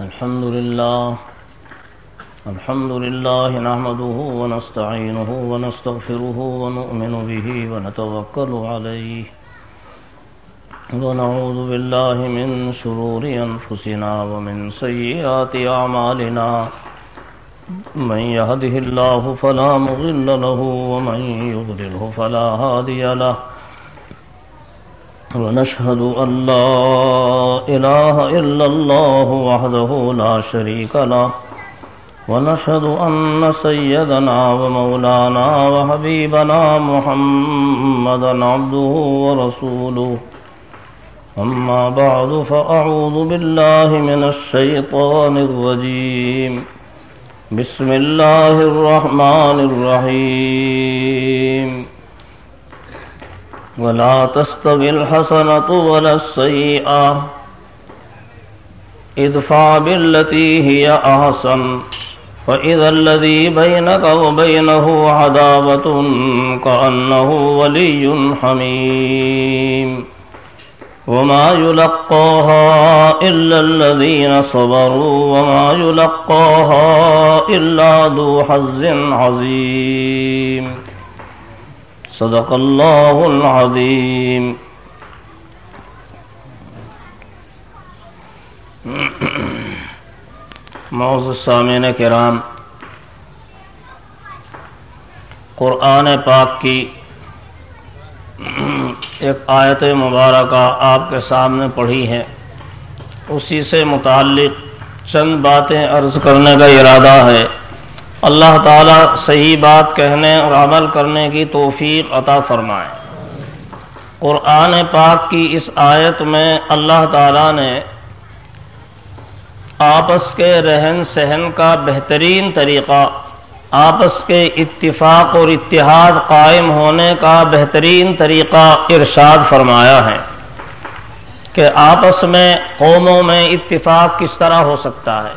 الحمد لله نحمده ونستعينه ونستغفره ونؤمن به ونتوكل عليه ونعوذ بالله من شرور أنفسنا ومن سيئات أعمالنا من يهده الله فلا مضل له ومن يضلله فلا هادي له ونشهد أن لا إله إلا الله وحده لا شريك له ونشهد أن سيدنا ومولانا وحبيبنا محمدا عبده ورسوله أما بعد فأعوذ بالله من الشيطان الرجيم بسم الله الرحمن الرحيم ولا تستوي الحسنة ولا السيئة ادفع بالتي هي أحسن فإذا الذي بينك وبينه عداوة كأنه ولي حميم وما يلقاها إلا الذين صبروا وما يلقاها إلا ذو حظ عظيم صدق اللہ العظیم. معزز سامعین کرام، قرآن پاک کی ایک آیت مبارکہ آپ کے سامنے پڑھی ہے، اسی سے متعلق چند باتیں عرض کرنے کا ارادہ ہے. اللہ تعالیٰ صحیح بات کہنے اور عمل کرنے کی توفیق عطا فرمائے. قرآن پاک کی اس آیت میں اللہ تعالیٰ نے آپس کے رہن سہن کا بہترین طریقہ، آپس کے اتفاق اور اتحاد قائم ہونے کا بہترین طریقہ ارشاد فرمایا ہے کہ آپس میں قوموں میں اتفاق کس طرح ہو سکتا ہے،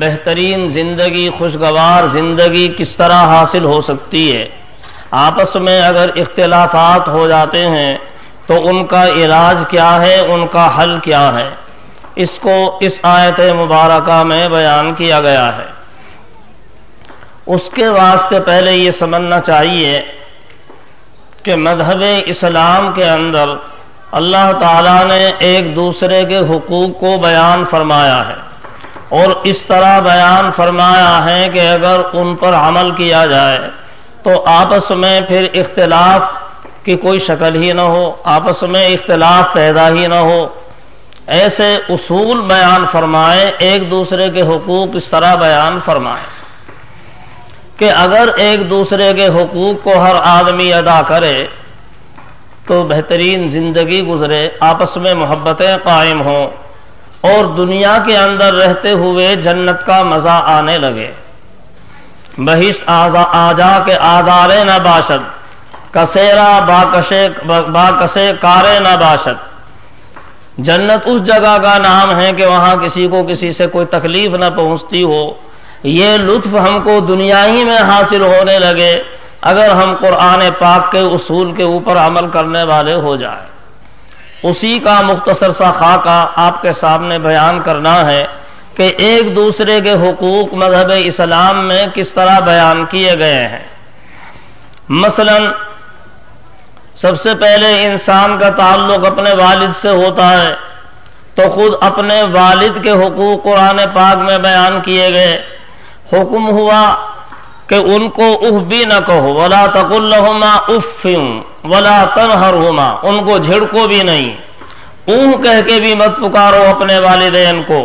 بہترین زندگی، خوشگوار زندگی کس طرح حاصل ہو سکتی ہے. آپس میں اگر اختلافات ہو جاتے ہیں تو ان کا علاج کیا ہے، ان کا حل کیا ہے، اس کو اس آیت مبارکہ میں بیان کیا گیا ہے. اس کے واسطے پہلے یہ سمجھنا چاہیے کہ مذہب اسلام کے اندر اللہ تعالیٰ نے ایک دوسرے کے حقوق کو بیان فرمایا ہے، اور اس طرح بیان فرمایا ہے کہ اگر ان پر عمل کیا جائے تو آپس میں پھر اختلاف کی کوئی شکل ہی نہ ہو، آپس میں اختلاف پیدا ہی نہ ہو. ایسے اصول بیان فرمائے، ایک دوسرے کے حقوق اس طرح بیان فرمائے کہ اگر ایک دوسرے کے حقوق کو ہر آدمی ادا کرے تو بہترین زندگی گزرے، آپس میں محبتیں قائم ہوں اور دنیا کے اندر رہتے ہوئے جنت کا مزہ آنے لگے. بہشت آجا کے آدارے نہ باشد، کسیرا باکسے کارے نہ باشد. جنت اس جگہ کا نام ہے کہ وہاں کسی کو کسی سے کوئی تکلیف نہ پہنچتی ہو. یہ لطف ہم کو دنیا ہی میں حاصل ہونے لگے اگر ہم قرآن پاک کے اصول کے اوپر عمل کرنے والے ہو جائیں. اسی کا مختصر سا خاکہ آپ کے سامنے بیان کرنا ہے کہ ایک دوسرے کے حقوق مذہب اسلام میں کس طرح بیان کیے گئے ہیں. مثلا سب سے پہلے انسان کا تعلق اپنے والد سے ہوتا ہے تو خود اپنے والد کے حقوق قرآن پاک میں بیان کیے گئے. حکم ہوا کہ ان کو اف بھی نہ کہو، ولا تقل لهما اف ولا تنہرهما، ان کو جھڑکو بھی نہیں. اوہ کہہ کے بھی مت پکارو اپنے والدین کو،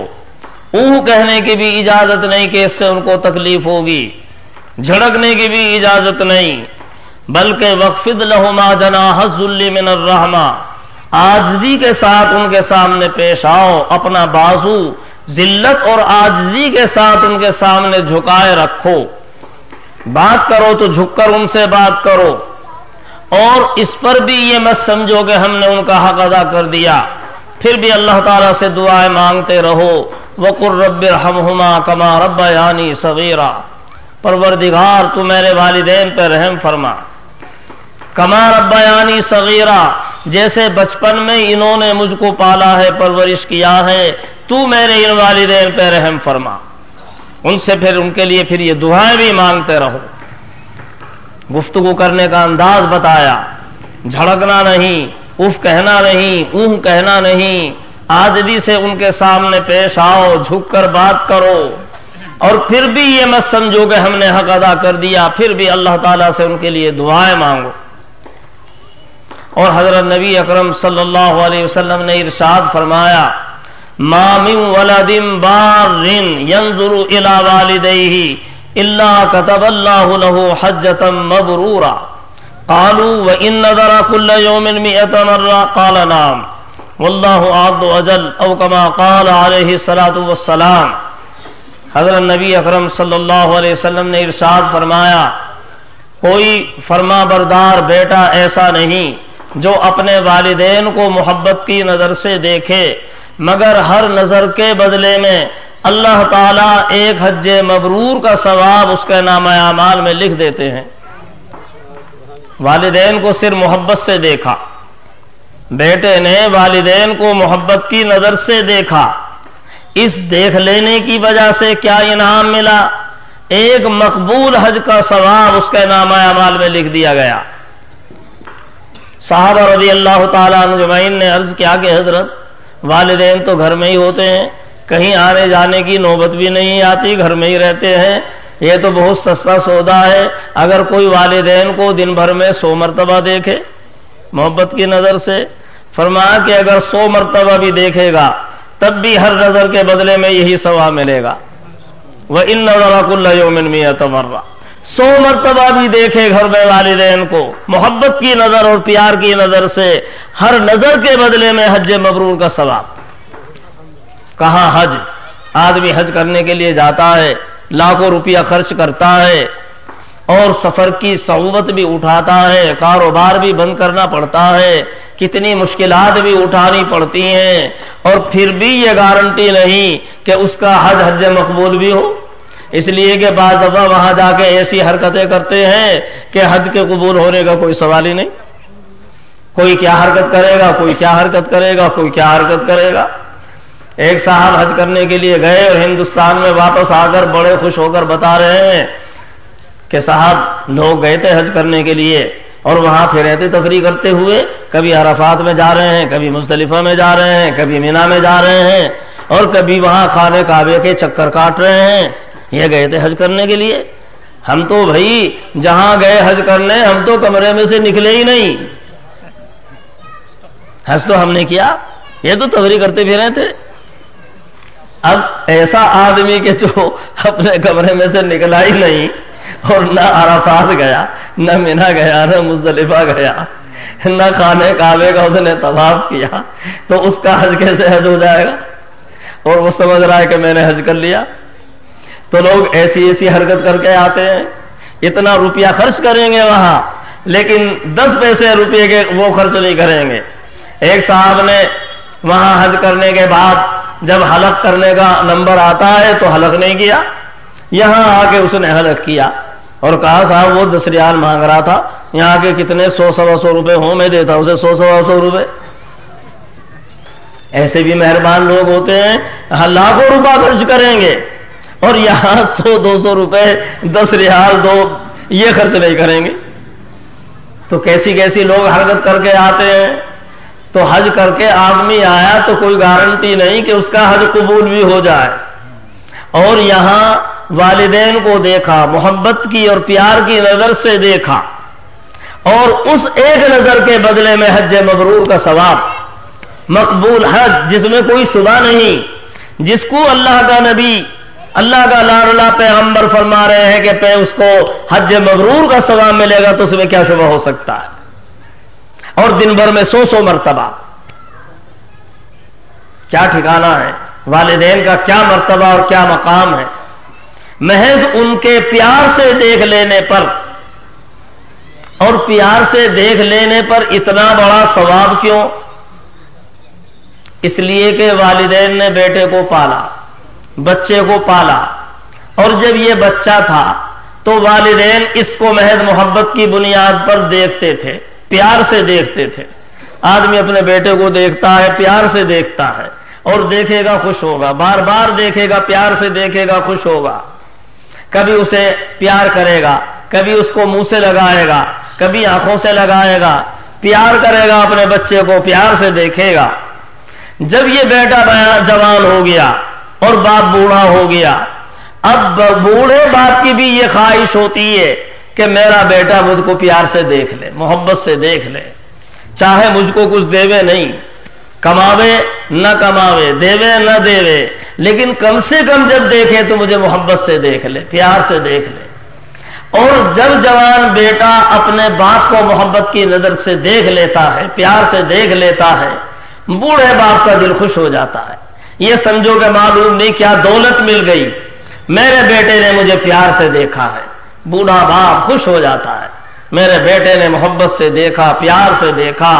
اوہ کہنے کی بھی اجازت نہیں کہ اس سے ان کو تکلیف ہوگی، جھڑکنے کی بھی اجازت نہیں. بلکہ وخفض لهما جناح الذل من الرحمہ، عاجزی کے ساتھ ان کے سامنے پیش آؤ، اپنا بازو ذلت اور عاجزی کے ساتھ ان کے سامنے جھکائے رکھو. بات کرو تو جھک کر ان سے بات کرو، اور اس پر بھی یہ مت سمجھو کہ ہم نے ان کا حق ادا کر دیا. پھر بھی اللہ تعالیٰ سے دعائیں مانگتے رہو. وَقُلْ رَبِّ ارْحَمْهُمَا كَمَا رَبَّيَانِي صَغِيرًا، پروردگار تو میرے والدین پہ رحم فرما. کما ربیانی صغیرہ، جیسے بچپن میں انہوں نے مجھ کو پالا ہے، پرورش کیا ہے، تو میرے ان والدین پہ رحم فرما۔ ان سے پھر ان کے لیے پھر یہ دعائیں بھی مانگتے رہو۔ گفتگو کرنے کا انداز بتایا، جھڑکنا نہیں، اف کہنا نہیں، اوہ کہنا نہیں، عاجزی سے ان کے سامنے پیش آؤ، جھک کر بات کرو، اور پھر بھی یہ مت سمجھو کہ ہم نے حق ادا کر دیا، پھر بھی اللہ تعالیٰ سے ان کے لیے دعائیں مانگو۔ اور حضرت نبی اکرم صلی اللہ علیہ وسلم نے ارشاد فرمایا، ما من ولد بار ينظر الى والديه الا كتب الله له حجة مبرورا قالوا وان نذر كل يوم 100 مرة قال نعم والله اعز وجل او كما قال عليه الصلاة والسلام۔ حضرت نبی اکرم صلی اللہ علیہ وسلم نے ارشاد فرمایا، کوئی فرما بردار بیٹا ایسا نہیں جو اپنے والدین کو محبت کی نظر سے دیکھے، مگر ہر نظر کے بدلے میں اللہ تعالیٰ ایک حج مبرور کا ثواب اس کے نامہ اعمال میں لکھ دیتے ہیں۔ والدین کو صرف محبت سے دیکھا، بیٹے نے والدین کو محبت کی نظر سے دیکھا، اس دیکھ لینے کی وجہ سے کیا انعام ملا؟ ایک مقبول حج کا ثواب اس کے نامہ اعمال میں لکھ دیا گیا۔ صحابہ رضی اللہ تعالیٰ عنہ اجمعین نے عرض کیا کہ حضرت، والدین تو گھر میں ہی ہوتے ہیں، کہیں آنے جانے کی نوبت بھی نہیں آتی، گھر میں ہی رہتے ہیں، یہ تو بہت سستا سودا ہے، اگر کوئی والدین کو دن بھر میں 100 مرتبہ دیکھے محبت کی نظر سے، فرمایا کہ اگر 100 مرتبہ بھی دیکھے گا تب بھی ہر نظر کے بدلے میں یہی ثواب ملے گا۔ وَإِنَّ نَذَرَ كُلَّ يَوْمٍ 100 مرة، 100 مرتبہ بھی دیکھے گھر میں والدین کو محبت کی نظر اور پیار کی نظر سے، ہر نظر کے بدلے میں حج مبرور کا ثواب۔ کہاں حج؟ آدمی حج کرنے کے لیے جاتا ہے، لاکھوں روپیہ خرچ کرتا ہے، اور سفر کی صعوبت بھی اٹھاتا ہے، کاروبار بھی بند کرنا پڑتا ہے، کتنی مشکلات بھی اٹھانی پڑتی ہیں، اور پھر بھی یہ گارنٹی نہیں کہ اس کا حج مقبول بھی ہو۔ اس لیے کہ بعض دفعہ وہاں جا کے ایسی حرکتیں کرتے ہیں کہ حج کے قبول ہونے کا کوئی سوال ہی نہیں۔ کوئی کیا حرکت کرے گا، کوئی کیا حرکت کرے گا، کوئی کیا حرکت کرے گا۔ ایک صاحب حج کرنے کے لیے گئے اور ہندوستان میں واپس آ کر بڑے خوش ہو کر بتا رہے ہیں کہ صاحب لوگ گئے تھے حج کرنے کے لیے اور وہاں پھرتے تفریح کرتے ہوئے کبھی عرفات میں جا رہے ہیں، کبھی مزدلفہ میں جا رہے ہیں، کبھی مینا میں جا رہے ہیں، اور کبھی وہاں خانہ کعبے کے چکر کاٹ رہے ہیں۔ یہ گئے تھے حج کرنے کے لیے، ہم تو بھائی جہاں گئے حج کرنے ہم تو کمرے میں سے نکلے ہی نہیں، حج تو ہم نے کیا، یہ تو تفریح کرتے پھرے تھے۔ اب ایسا آدمی کہ جو اپنے کمرے میں سے نکلا ہی نہیں اور نہ عرفات گیا، نہ مینا گیا، نہ مزدلفہ گیا، نہ خانہ کعبے کا اس نے طواف کیا، تو اس کا حج کیسے حج ہو جائے گا؟ اور وہ سمجھ رہا ہے کہ میں نے حج کر لیا۔ تو لوگ ایسی ایسی حرکت کر کے آتے ہیں، اتنا روپیہ خرچ کریں گے وہاں، لیکن 10 پیسے روپے کے وہ خرچ نہیں کریں گے۔ ایک صاحب نے وہاں حج کرنے کے بعد جب حلق کرنے کا نمبر آتا ہے تو حلق نہیں کیا، یہاں آ کے اس نے حلق کیا اور کہا صاحب وہ 10 ریال مانگ رہا تھا، یہاں کے کتنے 100-125 روپے ہوں میں دیتا اسے 100-125 روپے۔ ایسے بھی مہربان لوگ ہوتے ہیں، لاکھوں روپے خرچ کریں گے اور یہاں 100-200 روپے 10 ریال دو یہ خرچ نہیں کریں گے۔ تو کیسی کیسی لوگ حرکت کر کے آتے ہیں۔ تو حج کر کے آدمی آیا تو کوئی گارنٹی نہیں کہ اس کا حج قبول بھی ہو جائے، اور یہاں والدین کو دیکھا، محبت کی اور پیار کی نظر سے دیکھا، اور اس ایک نظر کے بدلے میں حج مبرور کا ثواب، مقبول حج جس میں کوئی شبہ نہیں، جس کو اللہ کا نبی، اللہ کا لاڈلا پیغمبر فرما رہے ہیں کہ اس کو حج مبرور کا ثواب ملے گا، تو اس میں کیا شبہ ہو سکتا ہے؟ اور دن بھر میں 100 مرتبہ، کیا ٹھکانہ ہے والدین کا، کیا مرتبہ اور کیا مقام ہے۔ محض ان کے پیار سے دیکھ لینے پر، اور پیار سے دیکھ لینے پر اتنا بڑا ثواب کیوں؟ اس لیے کہ والدین نے بیٹے کو پالا، بچے کو پالا، اور جب یہ بچہ تھا تو والدین اس کو محض محبت کی بنیاد پر دیکھتے تھے، پیار سے دیکھتے تھے، آدمی اپنے بیٹے کو دیکھتا ہے، پیار سے دیکھتا ہے اور دیکھے گا خوش ہوگا، بار بار دیکھے گا، پیار سے دیکھے گا، خوش ہوگا. کبھی اسے پیار کرے گا، کبھی اس کو منہ سے لگائے گا، کبھی آنکھوں سے لگائے گا، پیار کرے گا اپنے بچے کو، پیار سے دیکھے گا. جب یہ بیٹا جوان ہو گیا اور باپ بوڑھا ہو گیا، اب بوڑھے باپ کی بھی یہ خواہش ہوتی ہے کہ میرا بیٹا مجھ کو پیار سے دیکھ لے، محبت سے دیکھ لے، چاہے مجھ کو کچھ دیوے نہیں، کماوے نہ کماوے، دیوے نہ دیوے، لیکن کم سے کم جب دیکھے تو مجھے محبت سے دیکھ لے، پیار سے دیکھ لے. اور جب جوان بیٹا اپنے باپ کو محبت کی نظر سے دیکھ لیتا ہے، پیار سے دیکھ لیتا ہے، بوڑھے باپ کا دل خوش ہو جاتا ہے. یہ سمجھو کہ معلوم نہیں کیا دولت مل گئی، میرے بیٹے نے مجھے پیار سے دیکھا ہے. بوڑھا باپ خوش ہو جاتا ہے، میرے بیٹے نے محبت سے دیکھا، پیار سے دیکھا.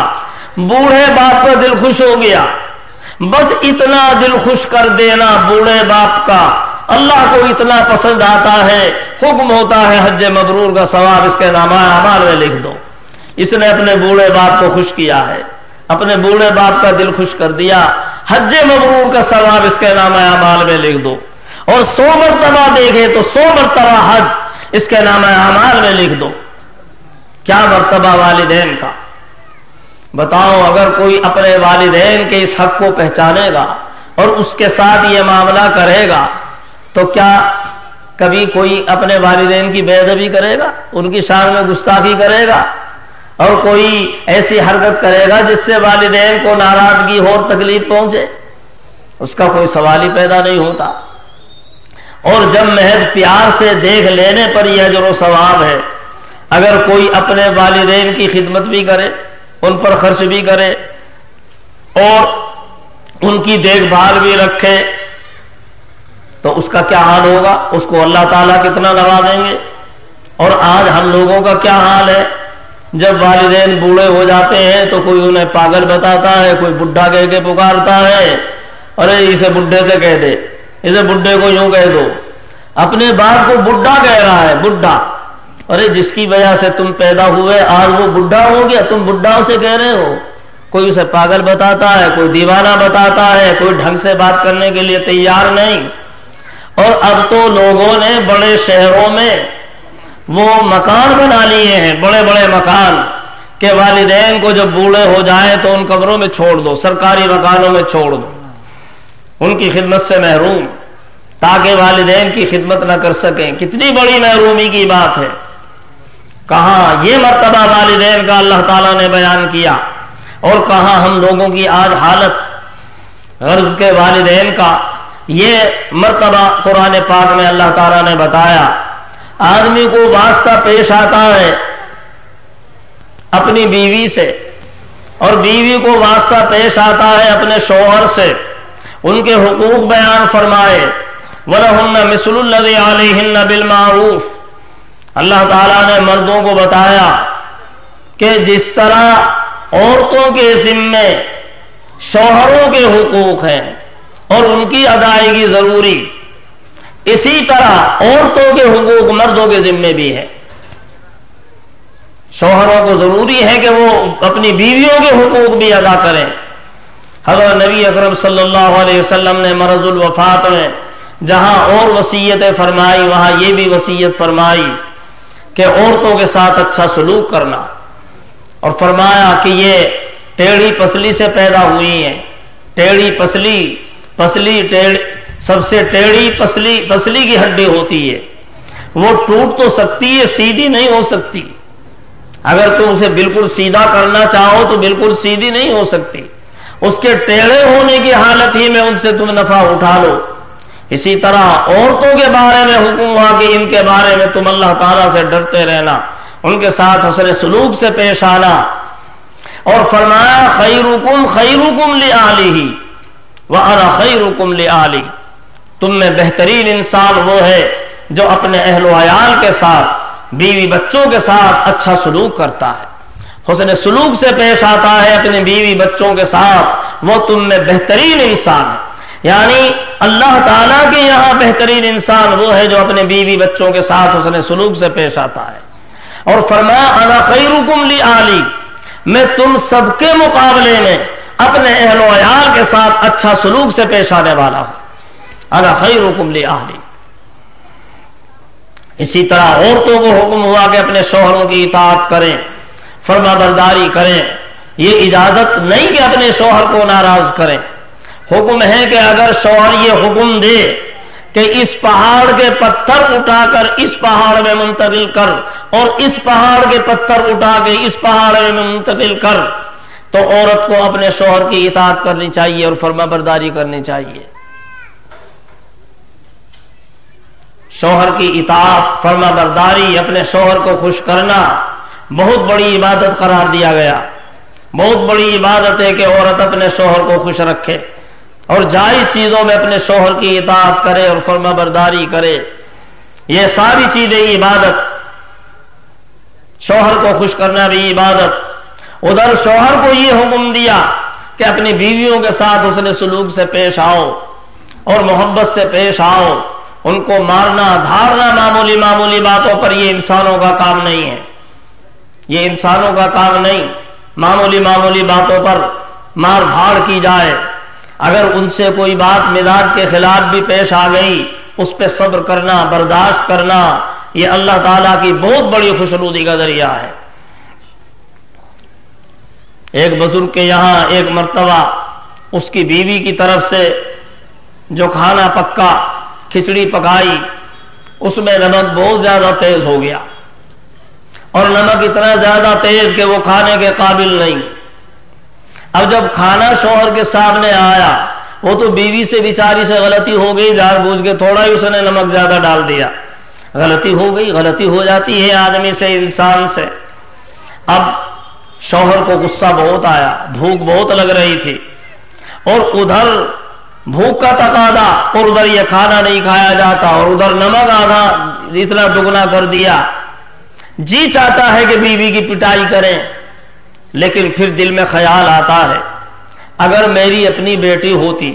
بوڑھے باپ کا دل خوش ہو گیا. بس اتنا دل خوش کر دینا بوڑھے باپ کا اللہ کو اتنا پسند آتا ہے، حکم ہوتا ہے حج مبرور کا ثواب اس کے نامہ اعمال میں لکھ دو. اس نے اپنے بوڑھے باپ کو خوش کیا ہے، اپنے بوڑھے باپ کا دل خوش کر دیا، حج مبرور کا ثواب اس کے نامہ اعمال میں لکھ دو. اور 100 مرتبہ دیکھے تو 100 مرتبہ حج اس کے نامہ اعمال میں لکھ دو. کیا مرتبہ والدین کا. بتاؤ اگر کوئی اپنے والدین کے اس حق کو پہچانے گا اور اس کے ساتھ یہ معاملہ کرے گا تو کیا کبھی کوئی اپنے والدین کی بے ادبی کرے گا، ان کی شان میں گستاخی کرے گا، اور کوئی ایسی حرکت کرے گا جس سے والدین کو ناراضگی اور تکلیف پہنچے؟ اس کا کوئی سوال ہی پیدا نہیں ہوتا. اور جب محض پیار سے دیکھ لینے پر یہ اجر و ثواب ہے، اگر کوئی اپنے والدین کی خدمت بھی کرے، ان پر خرچ بھی کرے اور ان کی دیکھ بھال بھی رکھے تو اس کا کیا حال ہوگا؟ اس کو اللہ تعالیٰ کتنا نوازیں گے. اور آج ہم لوگوں کا کیا حال ہے؟ جب والدین بوڑھے ہو جاتے ہیں تو کوئی انہیں پاگل بتاتا ہے، کوئی بڈھا کہہ کے پکارتا ہے، ارے اسے بڈھے سے کہہ دے، اسے بڈھے کو یوں کہہ دو. اپنے باپ کو بڈھا کہہ رہا ہے، بڈھا. ارے جس کی وجہ سے تم پیدا ہوئے آج وہ بڈھا ہو گیا، تم بڈھا اسے کہہ رہے ہو. کوئی اسے پاگل بتاتا ہے، کوئی دیوانہ بتاتا ہے، کوئی ڈھنگ سے بات کرنے کے لیے تیار نہیں. اور اب تو لوگوں نے بڑے شہروں میں وہ مکان بنا لیے ہیں، بڑے بڑے مکان، کہ والدین کو جب بوڑھے ہو جائیں تو ان قبروں میں چھوڑ دو، سرکاری مکانوں میں چھوڑ دو، ان کی خدمت سے محروم، تاکہ والدین کی خدمت نہ کر سکیں. کتنی بڑی محرومی کی بات ہے. کہاں یہ مرتبہ والدین کا اللہ تعالیٰ نے بیان کیا، اور کہاں ہم لوگوں کی آج حالت غرض کے والدین کا. یہ مرتبہ قرآن پاک میں اللہ تعالیٰ نے بتایا. آدمی کو واسطہ پیش آتا ہے اپنی بیوی سے، اور بیوی کو واسطہ پیش آتا ہے اپنے شوہر سے. ان کے حقوق بیان فرمائے، وَلَهُنَّ مِثْلُ الَّذِي عَلَيْهِنَّ بِالْمَعْرُوفِ. اللہ تعالیٰ نے مردوں کو بتایا کہ جس طرح عورتوں کے ذمے شوہروں کے حقوق ہیں اور ان کی ادائیگی ضروری، اسی طرح عورتوں کے حقوق مردوں کے ذمے بھی ہے. شوہروں کو ضروری ہے کہ وہ اپنی بیویوں کے حقوق بھی ادا کریں. حضرت نبی اکرم صلی اللہ علیہ وسلم نے مرض الوفات میں جہاں اور وصیتیں فرمائی وہاں یہ بھی وصیت فرمائی کہ عورتوں کے ساتھ اچھا سلوک کرنا، اور فرمایا کہ یہ ٹیڑھی پسلی سے پیدا ہوئی ہیں. ٹیڑھی پسلی سب سے ٹیڑھی پسلی کی ہڈی ہوتی ہے، وہ ٹوٹ تو سکتی ہے، سیدھی نہیں ہو سکتی. اگر تم اسے بالکل سیدھا کرنا چاہو تو بالکل سیدھی نہیں ہو سکتی. اس کے ٹیڑھے ہونے کی حالت ہی میں ان سے تم نفع اٹھا لو. اسی طرح عورتوں کے بارے میں حکم ہوا کہ ان کے بارے میں تم اللہ تعالیٰ سے ڈرتے رہنا، ان کے ساتھ حسن سلوک سے پیش آنا. اور فرمایا خیرکم خیرکم لأہلہ وأنا خیرکم لأہلی. تم میں بہترین انسان وہ ہے جو اپنے اہل و عیال کے ساتھ، بیوی بچوں کے ساتھ اچھا سلوک کرتا ہے، حسن سلوک سے پیش آتا ہے اپنے بیوی بچوں کے ساتھ، وہ تم میں بہترین انسان ہے. یعنی اللہ تعالیٰ کے یہاں بہترین انسان وہ ہے جو اپنے بیوی بچوں کے ساتھ حسن سلوک سے پیش آتا ہے. اور فرمایا انا خیرکم لأہلی، میں تم سب کے مقابلے میں اپنے اہل و عیال کے ساتھ اچھا سلوک سے پیش آنے والا ہوں. انا خیرکم لأہلی. اسی طرح عورتوں کو حکم ہوا کہ اپنے شوہروں کی اطاعت کریں، فرما برداری کریں. یہ اجازت نہیں کہ اپنے شوہر کو ناراض کریں. حکم ہے کہ اگر شوہر یہ حکم دے کہ اس پہاڑ کے پتھر اٹھا کر اس پہاڑ میں منتقل کر اور اس پہاڑ کے پتھر اٹھا کے اس پہاڑ میں منتقل کر، تو عورت کو اپنے شوہر کی اطاعت کرنی چاہیے اور فرما برداری کرنی چاہیے. شوہر کی اطاعت، فرما برداری، اپنے شوہر کو خوش کرنا بہت بڑی عبادت قرار دیا گیا. بہت بڑی عبادت ہے کہ عورت اپنے شوہر کو خوش رکھے اور جائز چیزوں میں اپنے شوہر کی اطاعت کرے اور فرما برداری کرے. یہ ساری چیزیں عبادت. شوہر کو خوش کرنا بھی عبادت. ادھر شوہر کو یہ حکم دیا کہ اپنی بیویوں کے ساتھ حسن سلوک سے پیش آؤ اور محبت سے پیش آؤ. ان کو مارنا دھارنا معمولی معمولی باتوں پر یہ انسانوں کا کام نہیں ہے. یہ انسانوں کا کام نہیں. معمولی معمولی باتوں پر مار دھاڑ کی جائے. اگر ان سے کوئی بات مزاج کے خلاف بھی پیش آ گئی اس پہ صبر کرنا، برداشت کرنا، یہ اللہ تعالیٰ کی بہت بڑی خوشنودی کا ذریعہ ہے. ایک بزرگ کے یہاں ایک مرتبہ اس کی بیوی کی طرف سے جو کھانا پکا، کھچڑی پکائی، اس میں نمک بہت زیادہ تیز ہو گیا اور نمک اتنا زیادہ تیز کہ وہ کھانے کے قابل نہیں. اب جب کھانا شوہر کے سامنے آیا، وہ تو بیوی سے بیچاری سے غلطی ہو گئی، جان بوجھ کے تھوڑا ہی اس نے نمک زیادہ ڈال دیا. غلطی ہو گئی، غلطی ہو جاتی ہے آدمی سے، انسان سے. اب شوہر کو غصہ بہت آیا، بھوک بہت لگ رہی تھی اور ادھر بھوک کا تقاضا اور ادھر یہ کھانا نہیں کھایا جاتا اور ادھر نمک آدھا اتنا دگنا کر دیا. جی چاہتا ہے کہ بیوی کی پٹائی کریں، لیکن پھر دل میں خیال آتا ہے اگر میری اپنی بیٹی ہوتی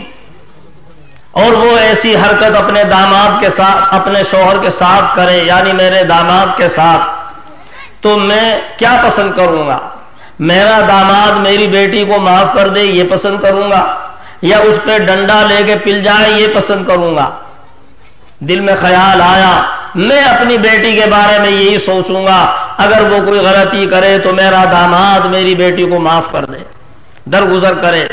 اور وہ ایسی حرکت اپنے داماد کے ساتھ، اپنے شوہر کے ساتھ کرے، یعنی میرے داماد کے ساتھ، تو میں کیا پسند کروں گا؟ میرا داماد میری بیٹی کو معاف کر دے یہ پسند کروں گا، یا اس پہ ڈنڈا لے کے پل جائے یہ پسند کروں گا؟ دل میں خیال آیا میں اپنی بیٹی کے بارے میں یہی سوچوں گا اگر وہ کوئی غلطی کرے تو میرا داماد میری بیٹی کو معاف کر دے، درگزر کرے.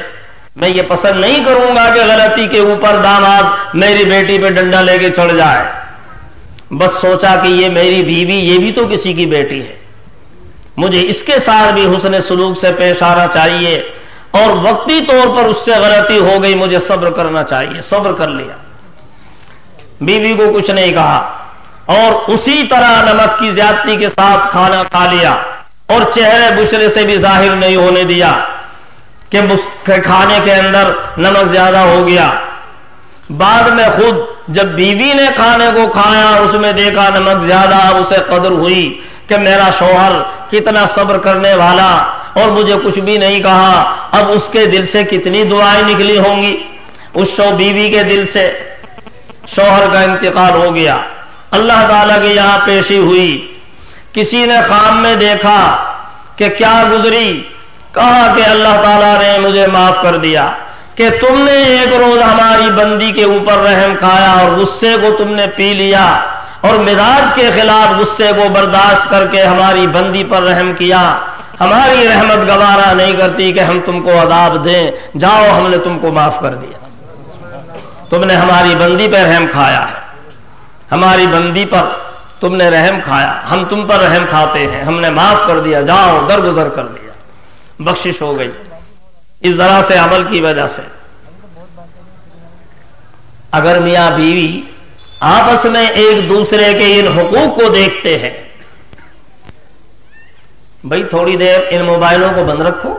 میں یہ پسند نہیں کروں گا کہ غلطی کے اوپر داماد میری بیٹی پہ ڈنڈا لے کے چڑھ جائے. بس سوچا کہ یہ میری بیوی، یہ بھی تو کسی کی بیٹی ہے، مجھے اس کے ساتھ بھی حسن سلوک سے پیش آنا چاہیے اور وقتی طور پر اس سے غلطی ہو گئی مجھے صبر کرنا چاہیے. صبر کر لیا، بیوی کو کچھ نہیں کہا اور اسی طرح نمک کی زیادتی کے ساتھ کھانا کھا لیا اور چہرے بشرے سے بھی ظاہر نہیں ہونے دیا کہ کھانے کے اندر نمک زیادہ ہو گیا. بعد میں خود جب بیوی نے کھانے کو کھایا اور اس میں دیکھا نمک زیادہ، اب اسے قدر ہوئی کہ میرا شوہر کتنا صبر کرنے والا اور مجھے کچھ بھی نہیں کہا. اب اس کے دل سے کتنی دعائیں نکلی ہوں گی. اس بیوی کے دل سے شوہر کا انتقال ہو گیا. اللہ تعالیٰ کے یہاں پیشی ہوئی، کسی نے خواب میں دیکھا کہ کیا گزری، کہا کہ اللہ تعالیٰ نے مجھے معاف کر دیا کہ تم نے ایک روز ہماری بندی کے اوپر رحم کھایا اور غصے کو تم نے پی لیا اور مزاج کے خلاف غصے کو برداشت کر کے ہماری بندی پر رحم کیا. ہماری رحمت گوارا نہیں کرتی کہ ہم تم کو عذاب دیں، جاؤ ہم نے تم کو معاف کر دیا. تم نے ہماری بندی پر رحم کھایا ہے، ہماری بندی پر تم نے رحم کھایا، ہم تم پر رحم کھاتے ہیں، ہم نے معاف کر دیا، جاؤ درگزر کر دیا، بخشش ہو گئی. اس ذرا سے عمل کی وجہ سے اگر میاں بیوی آپس میں ایک دوسرے کے ان حقوق کو دیکھتے ہیں، بھائی تھوڑی دیر ان موبائلوں کو بند رکھو،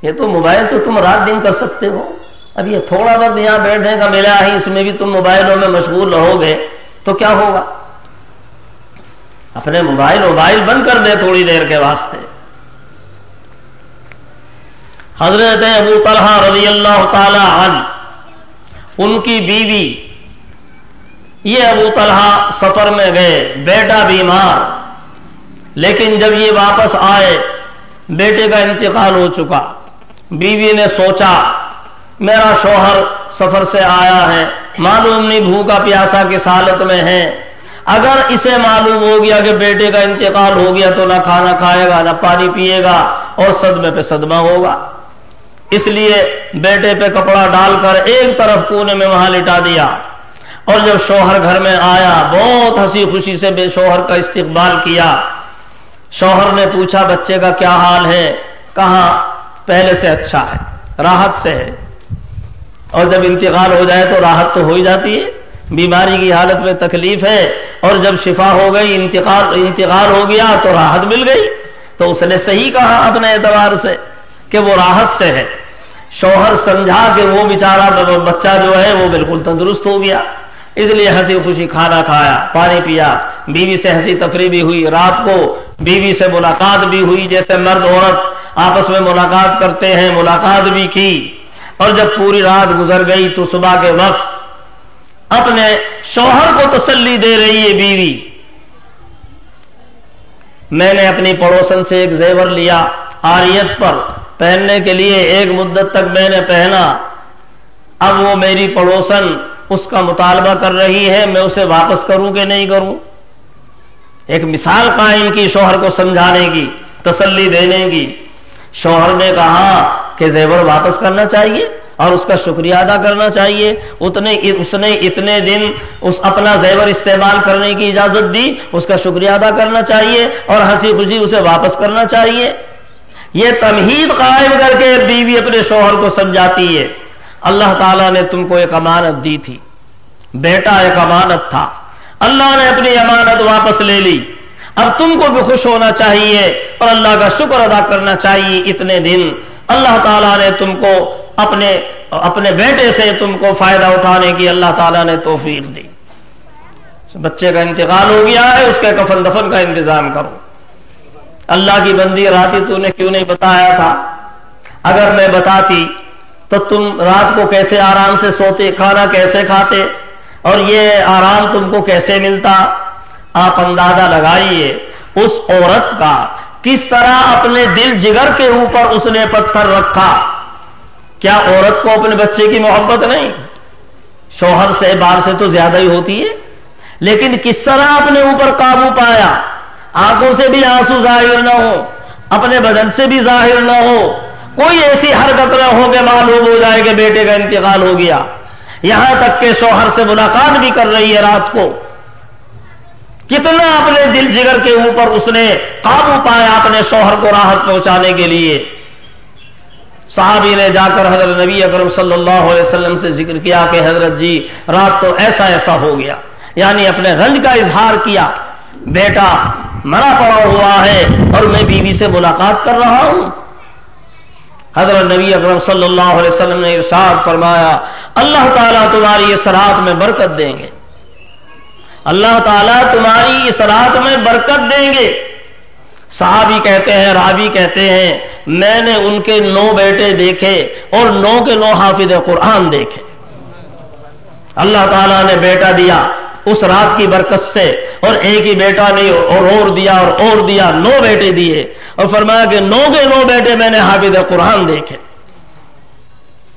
یہ تو موبائل تو تم رات دن کر سکتے ہو، اب یہ تھوڑا وقت یہاں بیٹھنے کا ملا ہے اس میں بھی تم موبائلوں میں مشغول رہو گے تو کیا ہوگا؟ اپنے موبائل بند کر دے تھوڑی دیر کے واسطے. حضرت ابو طلحہ رضی اللہ تعالی عنہ، ان کی بیوی، یہ ابو طلحہ سفر میں گئے، بیٹا بیمار، لیکن جب یہ واپس آئے بیٹے کا انتقال ہو چکا. بیوی نے سوچا میرا شوہر سفر سے آیا ہے, معلوم نہیں بھوکا پیاسا کس حالت میں ہے, اگر اسے معلوم ہو گیا کہ بیٹے کا انتقال ہو گیا تو نہ کھانا کھائے گا نہ پانی پیے گا اور صدمے پہ صدمہ ہوگا. اس لیے بیٹے پہ کپڑا ڈال کر ایک طرف کونے میں وہاں لٹا دیا. اور جب شوہر گھر میں آیا بہت ہنسی خوشی سے بے شوہر کا استقبال کیا. شوہر نے پوچھا بچے کا کیا حال ہے؟ کہا پہلے سے اچھا ہے, راحت سے ہے. اور جب انتقال ہو جائے تو راحت تو ہو ہی جاتی ہے, بیماری کی حالت میں تکلیف ہے اور جب شفا ہو گئی انتقال ہو گیا تو راحت مل گئی. تو اس نے صحیح کہا اپنے اعتبار سے کہ وہ راحت سے ہے. شوہر سمجھا کہ وہ بیچارہ بچہ جو ہے وہ بالکل تندرست ہو گیا, اس لیے ہنسی خوشی کھانا کھایا پانی پیا, بیوی سے ہنسی تفریح بھی ہوئی, رات کو بیوی سے ملاقات بھی ہوئی جیسے مرد عورت آپس میں ملاقات کرتے ہیں, ملاقات بھی کی. اور جب پوری رات گزر گئی تو صبح کے وقت اپنے شوہر کو تسلی دے رہی ہے بیوی, میں نے اپنی پڑوسن سے ایک زیور لیا عاریت پر پہننے کے لیے, ایک مدت تک میں نے پہنا, اب وہ میری پڑوسن اس کا مطالبہ کر رہی ہے, میں اسے واپس کروں کہ نہیں کروں. ایک مثال قائم کی شوہر کو سمجھانے کی, تسلی دینے کی. شوہر نے کہا کہ زیور واپس کرنا چاہیے اور اس کا شکریہ ادا کرنا چاہیے. اس نے اتنے دن اپنا زیور استعمال کرنے کی اجازت دی, اس کا شکریہ ادا کرنا چاہیے اور ہنسی خوشی اسے واپس کرنا چاہیے. یہ تمہید قائم کر کے بیوی اپنے شوہر کو سمجھاتی ہے اللہ تعالیٰ نے تم کو ایک امانت دی تھی, بیٹا ایک امانت تھا, اللہ نے اپنی امانت واپس لے لی, اب تم کو بھی خوش ہونا چاہیے اور اللہ کا شکر ادا کرنا چاہیے. اتنے دن اللہ تعالیٰ نے تم کو اپنے بیٹے سے تم کو فائدہ اٹھانے کی اللہ تعالیٰ نے توفیق دی. بچے کا انتقال ہو گیا ہے, اس کے کفن دفن کا انتظام کرو. اللہ کی بندی راتی تو نے کیوں نہیں بتایا تھا؟ اگر میں بتاتی تو تم رات کو کیسے آرام سے سوتے, کھانا کیسے کھاتے اور یہ آرام تم کو کیسے ملتا؟ آپ اندازہ لگائیے اس عورت کا کس طرح اپنے دل جگر کے اوپر اس نے پتھر رکھا. کیا عورت کو اپنے بچے کی محبت نہیں؟ شوہر سے بار سے تو زیادہ ہی ہوتی ہے, لیکن کس طرح اپنے اوپر قابو پایا, آنکھوں سے بھی آنسو ظاہر نہ ہو, اپنے بدن سے بھی ظاہر نہ ہو, کوئی ایسی حرکت نہ ہو کہ معلوم ہو جائے کہ بیٹے کا انتقال ہو گیا. یہاں تک کہ شوہر سے ملاقات بھی کر رہی ہے رات کو. کتنا اپنے دل جگر کے اوپر اس نے قابو پایا اپنے شوہر کو راحت پہنچانے کے لیے. صحابی نے جا کر حضرت نبی اکرم صلی اللہ علیہ وسلم سے ذکر کیا کہ حضرت جی رات تو ایسا ایسا ہو گیا, یعنی اپنے رنج کا اظہار کیا, بیٹا مرا پڑا ہوا ہے اور میں بیوی سے ملاقات کر رہا ہوں. حضرت نبی اکرم صلی اللہ علیہ وسلم نے ارشاد فرمایا اللہ تعالیٰ تمہاری اس رات میں برکت دیں گے, اللہ تعالیٰ تمہاری اس رات میں برکت دیں گے. صحابی کہتے ہیں, راوی کہتے ہیں, میں نے ان کے 9 بیٹے دیکھے اور 9 کے 9 حافظ قرآن دیکھے. اللہ تعالیٰ نے بیٹا دیا اس رات کی برکت سے, اور ایک ہی بیٹا نہیں اور دیا اور دیا, 9 بیٹے دیے اور فرمایا کہ 9 کے 9 بیٹے میں نے حافظ قرآن دیکھے.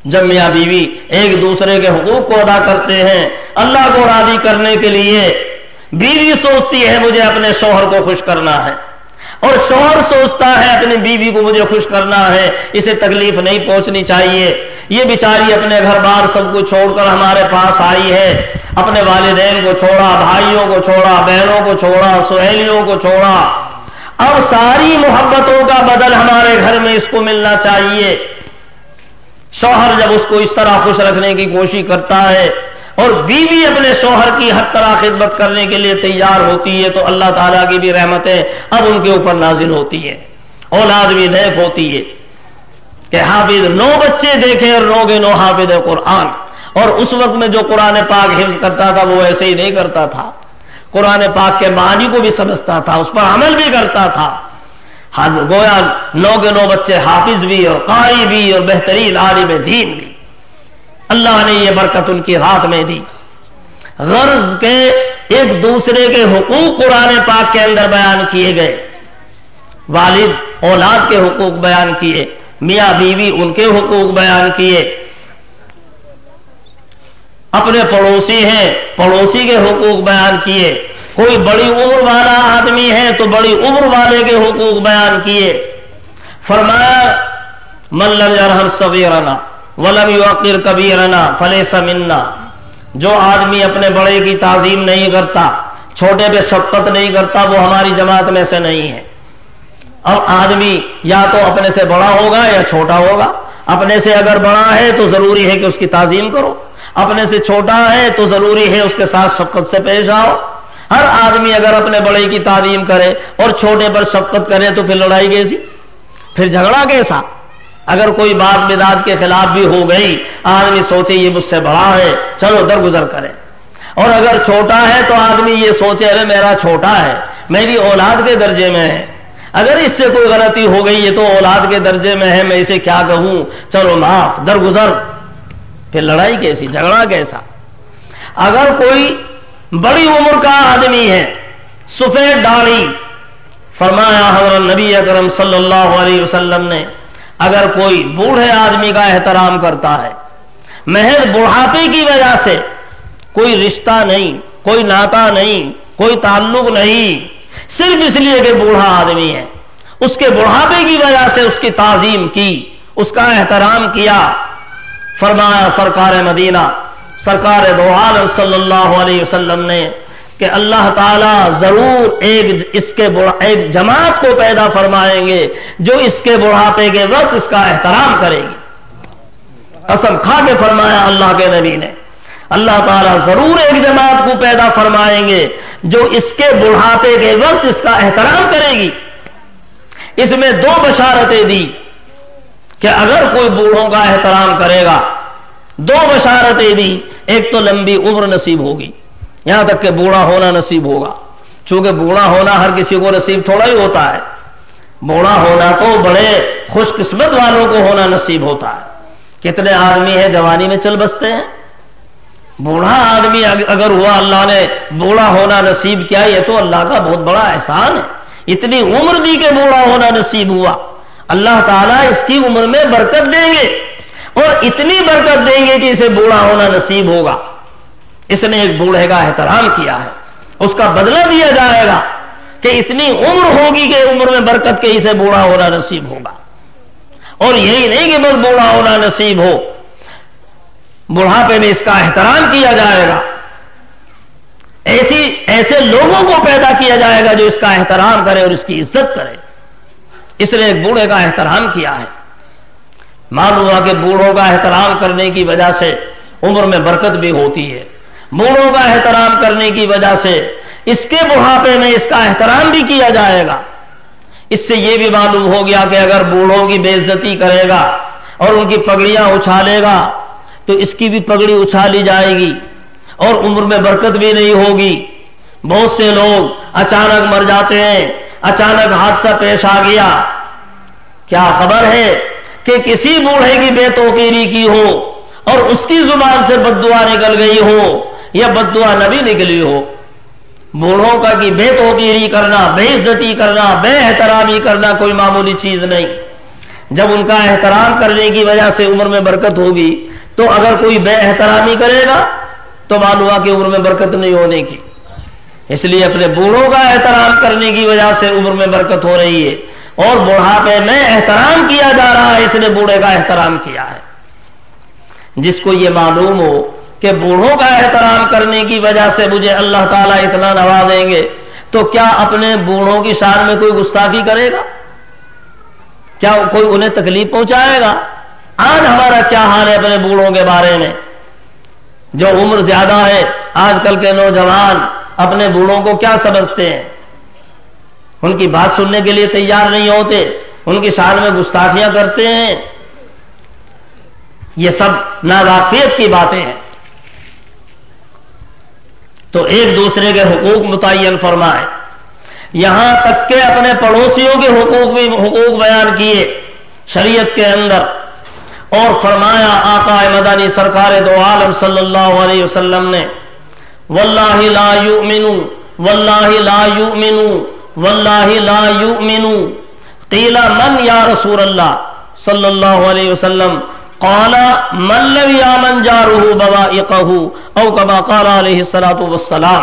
جب میاں بیوی ایک دوسرے کے حقوق کو ادا کرتے ہیں اللہ کو راضی کرنے کے لیے, بیوی سوچتی ہے مجھے اپنے شوہر کو خوش کرنا ہے اور شوہر سوچتا ہے اپنی بیوی کو مجھے خوش کرنا ہے, اسے تکلیف نہیں پہنچنی چاہیے. یہ بیچاری اپنے گھر بار سب کو چھوڑ کر ہمارے پاس آئی ہے, اپنے والدین کو چھوڑا, بھائیوں کو چھوڑا, بہنوں کو چھوڑا, سہیلیوں کو چھوڑا, اب ساری محبتوں کا بدل ہمارے گھر میں اس کو ملنا چاہیے. شوہر جب اس کو اس طرح خوش رکھنے کی کوشش کرتا ہے اور بیوی اپنے شوہر کی ہر طرح خدمت کرنے کے لیے تیار ہوتی ہے تو اللہ تعالیٰ کی بھی رحمتیں اب ان کے اوپر نازل ہوتی ہے, اولاد بھی نیک ہوتی ہے. کہ حافظ 9 بچے دیکھے اور 9 کے 9 حافظ قرآن. اور اس وقت میں جو قرآن پاک حفظ کرتا تھا وہ ایسے ہی نہیں کرتا تھا, قرآن پاک کے معنی کو بھی سمجھتا تھا, اس پر عمل بھی کرتا تھا. گویا 9 کے 9 بچے حافظ بھی اور قاری بھی اور بہترین عالم دین بھی. اللہ نے یہ برکت ان کی رات میں دی. غرض کے ایک دوسرے کے حقوق قرآن پاک کے اندر بیان کیے گئے. والد اولاد کے حقوق بیان کیے، میاں بیوی ان کے حقوق بیان کیے، اپنے پڑوسی ہیں پڑوسی کے حقوق بیان کیے، کوئی بڑی عمر والا آدمی ہے تو بڑی عمر والے کے حقوق بیان کیے۔ فرمایا من لم یرحم صغیرنا ولم یوقر کبیرنا فلیس منا، جو آدمی اپنے بڑے کی تعظیم نہیں کرتا، چھوٹے پہ شفقت نہیں کرتا، وہ ہماری جماعت میں سے نہیں ہے۔ اب آدمی یا تو اپنے سے بڑا ہوگا یا چھوٹا ہوگا، اپنے سے اگر بڑا ہے تو ضروری ہے کہ اس کی تعظیم کرو، اپنے سے چھوٹا ہے تو ضروری ہے اس کے ساتھ شفقت سے پیش آؤ۔ ہر آدمی اگر اپنے بڑے کی تعظیم کرے اور چھوٹے پر شفقت کرے تو پھر لڑائی کیسی، پھر جھگڑا کیسا؟ اگر کوئی بات بدعت کے خلاف بھی ہو گئی، آدمی سوچے یہ مجھ سے بڑا ہے چلو درگزر کرے، اور اگر چھوٹا ہے تو آدمی یہ سوچے ارے میرا چھوٹا ہے، میری اولاد کے درجے میں ہے، اگر اس سے کوئی غلطی ہو گئی یہ تو اولاد کے درجے میں ہے، میں اسے کیا کہوں، چلو معاف درگزر، پھر لڑائی کیسی، جھگڑا کیسا؟ اگر کوئی بڑی عمر کا آدمی ہے، سفید داڑھی، فرمایا حضرت نبی اکرم صلی اللہ علیہ وسلم نے اگر کوئی بوڑھے آدمی کا احترام کرتا ہے، محض بڑھاپے کی وجہ سے، کوئی رشتہ نہیں، کوئی ناتا نہیں، کوئی تعلق نہیں، صرف اس لیے کہ بوڑھا آدمی ہے، اس کے بڑھاپے کی وجہ سے اس کی تعظیم کی، اس کا احترام کیا، فرمایا سرکار مدینہ سرکار دو عالم صلی اللہ علیہ وسلم نے کہ اللہ تعالیٰ ضرور ایک جماعت کو پیدا فرمائیں گے جو اس کے بڑھاپے کے وقت اس کا احترام کرے گی۔ قسم کھا کے فرمایا اللہ کے نبی نے، اللہ تعالیٰ ضرور ایک جماعت کو پیدا فرمائیں گے جو اس کے بڑھاپے کے وقت اس کا احترام کرے گی۔ اس میں دو بشارتیں دی کہ اگر کوئی بوڑھوں کا احترام کرے گا، دو بشارتیں دی، ایک تو لمبی عمر نصیب ہوگی، یہاں تک کہ بوڑھا ہونا نصیب ہوگا، چونکہ بوڑھا ہونا ہر کسی کو نصیب تھوڑا ہی ہوتا ہے، بوڑھا ہونا تو بڑے خوش قسمت والوں کو ہونا نصیب ہوتا ہے۔ کتنے آدمی ہیں جوانی میں چل بستے ہیں، بوڑھا آدمی اگر ہوا اللہ نے بوڑھا ہونا نصیب کیا، یہ تو اللہ کا بہت بڑا احسان ہے، اتنی عمر دی کہ بوڑھا ہونا نصیب ہوا، اللہ تعالیٰ اس کی عمر میں برکت دیں گے اور اتنی برکت دیں گے کہ اسے بوڑھا ہونا نصیب ہوگا۔ اس نے ایک بوڑھے کا احترام کیا ہے، اس کا بدلہ دیا جائے گا کہ اتنی عمر ہوگی کہ عمر میں برکت کے اسے بوڑھا ہونا نصیب ہوگا۔ اور یہی نہیں کہ بس بوڑھا ہونا نصیب ہو، بڑھاپے میں اس کا احترام کیا جائے گا، ایسے لوگوں کو پیدا کیا جائے گا جو اس کا احترام کرے اور اس کی عزت کرے۔ اس نے ایک بوڑھے کا احترام کیا ہے۔ معلوم ہوا کہ بوڑھوں کا احترام کرنے کی وجہ سے عمر میں برکت بھی ہوتی ہے، بوڑھوں کا احترام کرنے کی وجہ سے اس کے بڑھاپے میں اس کا احترام بھی کیا جائے گا۔ اس سے یہ بھی معلوم ہو گیا کہ اگر بوڑھوں کی بے عزتی کرے گا اور ان کی پگڑیاں اچھالے گا تو اس کی بھی پگڑی اچھالی جائے گی اور عمر میں برکت بھی نہیں ہوگی۔ بہت سے لوگ اچانک مر جاتے ہیں، اچانک حادثہ پیش آ گیا، کیا خبر ہے کہ کسی بوڑھے کی بے توقیری کی ہو اور اس کی زبان سے بد دعا نکل گئی ہو یا بد دعا نبی نکلی ہو۔ بوڑھوں کا کی بے توقیری کرنا، بے عزتی کرنا، بے احترامی کرنا کوئی معمولی چیز نہیں۔ جب ان کا احترام کرنے کی وجہ سے عمر میں برکت ہوگی تو اگر کوئی بے احترامی کرے گا تو معلوم ہوا کہ عمر میں برکت نہیں ہونے کی۔ اس لیے اپنے بوڑھوں کا احترام کرنے کی وجہ سے عمر میں برکت ہو رہی ہے اور بڑھاپے میں احترام کیا جا رہا ہے، اس نے بوڑھے کا احترام کیا ہے۔ جس کو یہ معلوم ہو کہ بوڑھوں کا احترام کرنے کی وجہ سے مجھے اللہ تعالیٰ اتنا نوازیں گے تو کیا اپنے بوڑھوں کی شان میں کوئی گستاخی کرے گا؟ کیا کوئی انہیں تکلیف پہنچائے گا؟ آج ہمارا کیا حال ہے اپنے بوڑھوں کے بارے میں؟ جو عمر زیادہ ہے، آج کل کے نوجوان اپنے بوڑھوں کو کیا سمجھتے ہیں؟ ان کی بات سننے کے لیے تیار نہیں ہوتے، ان کی شان میں گستاخیاں کرتے ہیں۔ یہ سب ناواقفیت کی باتیں ہیں۔ تو ایک دوسرے کے حقوق متعین فرمائے، یہاں تک کہ اپنے پڑوسیوں کے حقوق بیان کیے شریعت کے اندر، اور فرمایا آقا مدنی سرکار دو عالم صلی اللہ علیہ وسلم نے واللہ لا یؤمنو واللہ لا یؤمنو واللہ لا یؤمنو قیل من یا رسول اللہ صلی اللہ علیہ وسلم قال من لم یامن جارہ بوائقہ او کما قال علیہ الصلوۃ والسلام.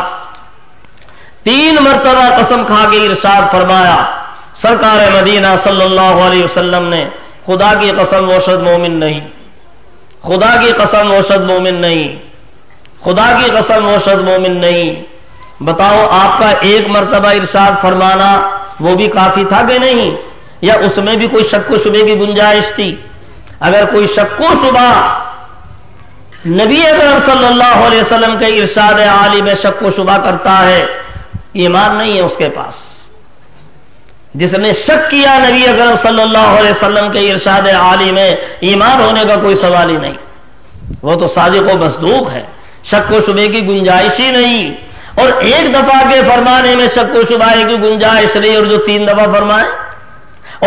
3 مرتبہ قسم کھا کے ارشاد فرمایا سرکار مدینہ صلی اللہ علیہ وسلم نے، خدا کی قسم وہ شخص مومن نہیں، خدا کی قسم وہ شخص مومن نہیں، خدا کی قسم وہ شخص مومن نہیں. بتاؤ آپ کا 1 مرتبہ ارشاد فرمانا وہ بھی کافی تھا کہ نہیں، یا اس میں بھی کوئی شک و شبے کی گنجائش تھی؟ اگر کوئی شک و شبہ نبی اکرم صلی اللہ علیہ وسلم کے ارشاد عالی میں شک و شبہ کرتا ہے، ایمان نہیں ہے اس کے پاس. جس نے شک کیا نبی اکرم صلی اللہ علیہ وسلم کے ارشاد عالی میں، ایمان ہونے کا کوئی سوال ہی نہیں، وہ تو صادق و مصدوق ہے، شک و شبے کی گنجائش ہی نہیں. اور 1 دفعہ کے فرمانے میں شک و شبہ کی گنجائش نہیں، اور جو 3 دفعہ فرمائے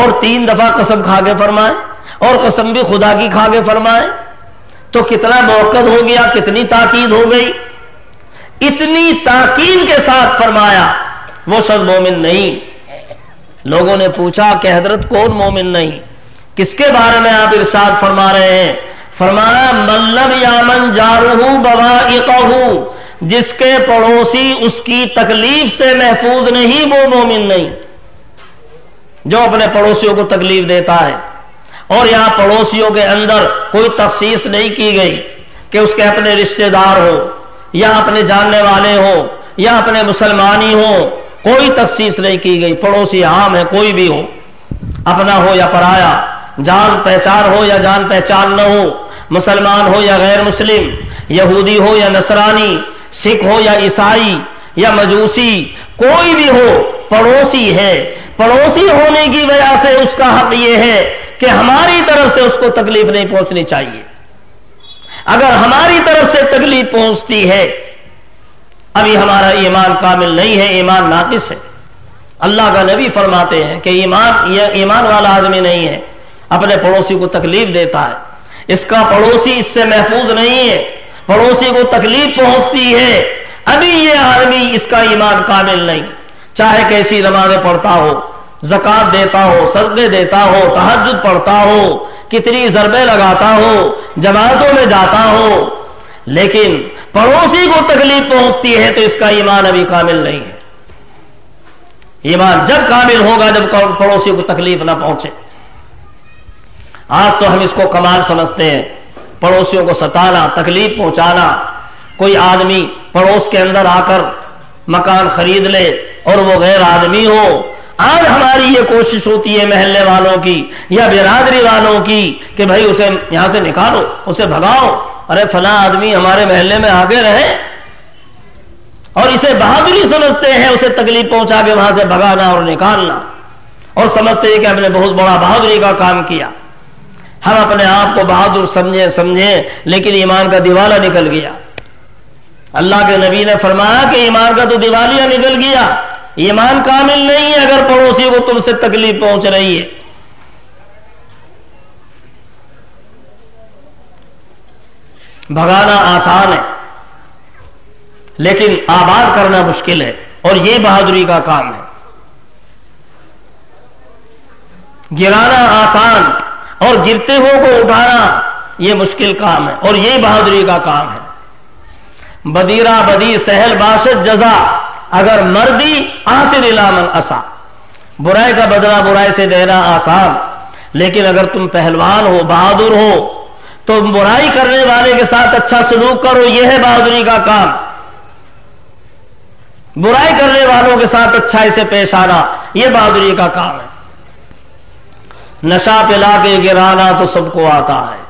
اور 3 دفعہ قسم کھا کے فرمائے اور قسم بھی خدا کی کھا کے فرمائے، تو کتنا موقع ہو گیا، کتنی تاکید ہو گئی. اتنی تاکید کے ساتھ فرمایا وہ شخص مومن نہیں. لوگوں نے پوچھا کہ حضرت کون مومن نہیں، کس کے بارے میں آپ ارشاد فرما رہے ہیں؟ فرمایا من لم یامن جارہ بوائقہ، جس کے پڑوسی اس کی تکلیف سے محفوظ نہیں وہ مومن نہیں. جو اپنے پڑوسیوں کو تکلیف دیتا ہے، اور یہاں پڑوسیوں کے اندر کوئی تخصیص نہیں کی گئی کہ اس کے اپنے رشتہ دار ہو یا اپنے جاننے والے ہو یا اپنے مسلمانی ہو، کوئی تخصیص نہیں کی گئی. پڑوسی عام ہے، کوئی بھی ہو، اپنا ہو یا پرایا، جان پہچان ہو یا جان پہچان نہ ہو، مسلمان ہو یا غیر مسلم، یہودی ہو یا نصرانی، سکھ ہو یا عیسائی یا مجوسی، کوئی بھی ہو، پڑوسی ہے. پڑوسی ہونے کی وجہ سے اس کا حق یہ ہے کہ ہماری طرف سے اس کو تکلیف نہیں پہنچنی چاہیے. اگر ہماری طرف سے تکلیف پہنچتی ہے، ابھی ہمارا ایمان کامل نہیں ہے، ایمان ناقص ہے. اللہ کا نبی فرماتے ہیں کہ ایمان والا آدمی نہیں ہے، اپنے پڑوسی کو تکلیف دیتا ہے، اس کا پڑوسی اس سے محفوظ نہیں ہے، پڑوسی کو تکلیف پہنچتی ہے، ابھی یہ آدمی اس کا ایمان کامل نہیں. چاہے کیسی نمازیں پڑھتا ہو، زکات دیتا ہو، صدقے دیتا ہو، تہجد پڑھتا ہو، کتنی ضربیں لگاتا ہو، جماعتوں میں جاتا ہو، لیکن پڑوسی کو تکلیف پہنچتی ہے تو اس کا ایمان ابھی کامل نہیں ہے. ایمان جب کامل ہوگا جب پڑوسی کو تکلیف نہ پہنچے. آج تو ہم اس کو کمال سمجھتے ہیں، پڑوسیوں کو ستانا، تکلیف پہنچانا. کوئی آدمی پڑوس کے اندر آ کر مکان خرید لے اور وہ غیر آدمی ہو. آج ہماری یہ کوشش ہوتی ہے محلے والوں کی یا برادری والوں کی کہ بھائی اسے یہاں سے نکالو، اسے بھگاؤ. ارے فلاں آدمی ہمارے محلے میں آگے رہے، اور اسے بہادری سمجھتے ہیں اسے تکلیف پہنچا کے وہاں سے بھگانا اور نکالنا، اور سمجھتے ہیں کہ ہم نے بہت بڑا بہادری کا کام کیا. ہم اپنے آپ کو بہادر سمجھے لیکن ایمان کا دیوالا نکل گیا. اللہ کے نبی نے فرمایا کہ ایمان کا تو دیوالیہ نکل گیا، ایمان کامل نہیں ہے اگر پڑوسی کو تم سے تکلیف پہنچ رہی ہے. بھگانا آسان ہے لیکن آباد کرنا مشکل ہے، اور یہ بہادری کا کام ہے. گرانا آسان اور گرتے ہوئے کو اٹھانا یہ مشکل کام ہے، اور یہ بہادری کا کام ہے. بدیرہ بدی سہل باشد جزا، اگر مردی آسر الی من اسا، برائی کا بدلہ برائی سے دینا آسان، لیکن اگر تم پہلوان ہو، بہادر ہو، تو برائی کرنے والے کے ساتھ اچھا سلوک کرو، یہ ہے بہادری کا کام. برائی کرنے والوں کے ساتھ اچھائی سے پیش آنا یہ بہادری کا کام ہے. نشہ پلا کے گرانا تو سب کو آتا ہے،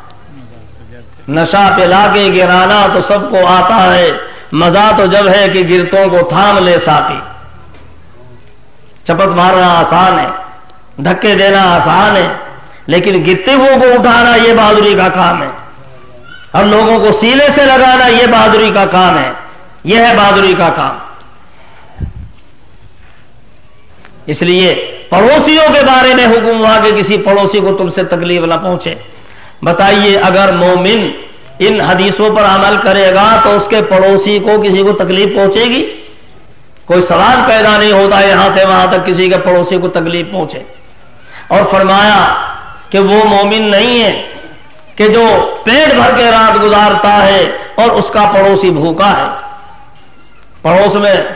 نشہ پلا کے گرانا تو سب کو آتا ہے، مزہ تو جب ہے کہ گرتوں کو تھام لے ساقی. چپت مارنا آسان ہے، دھکے دینا آسان ہے، لیکن گرتے ہوئے کو اٹھانا یہ بہادری کا کام ہے، اور لوگوں کو سینے سے لگانا یہ بہادری کا کام ہے. یہ ہے بہادری کا کام. اس لیے پڑوسیوں کے بارے میں حکم ہوا کہ کسی پڑوسی کو تم سے تکلیف نہ پہنچے. بتائیے اگر مومن ان حدیثوں پر عمل کرے گا تو اس کے پڑوسی کو کسی کو تکلیف پہنچے گی؟ کوئی سوال پیدا نہیں ہوتا یہاں سے وہاں تک کسی کے پڑوسی کو تکلیف پہنچے. اور فرمایا کہ وہ مومن نہیں ہے کہ جو پیٹ بھر کے رات گزارتا ہے اور اس کا پڑوسی بھوکا ہے،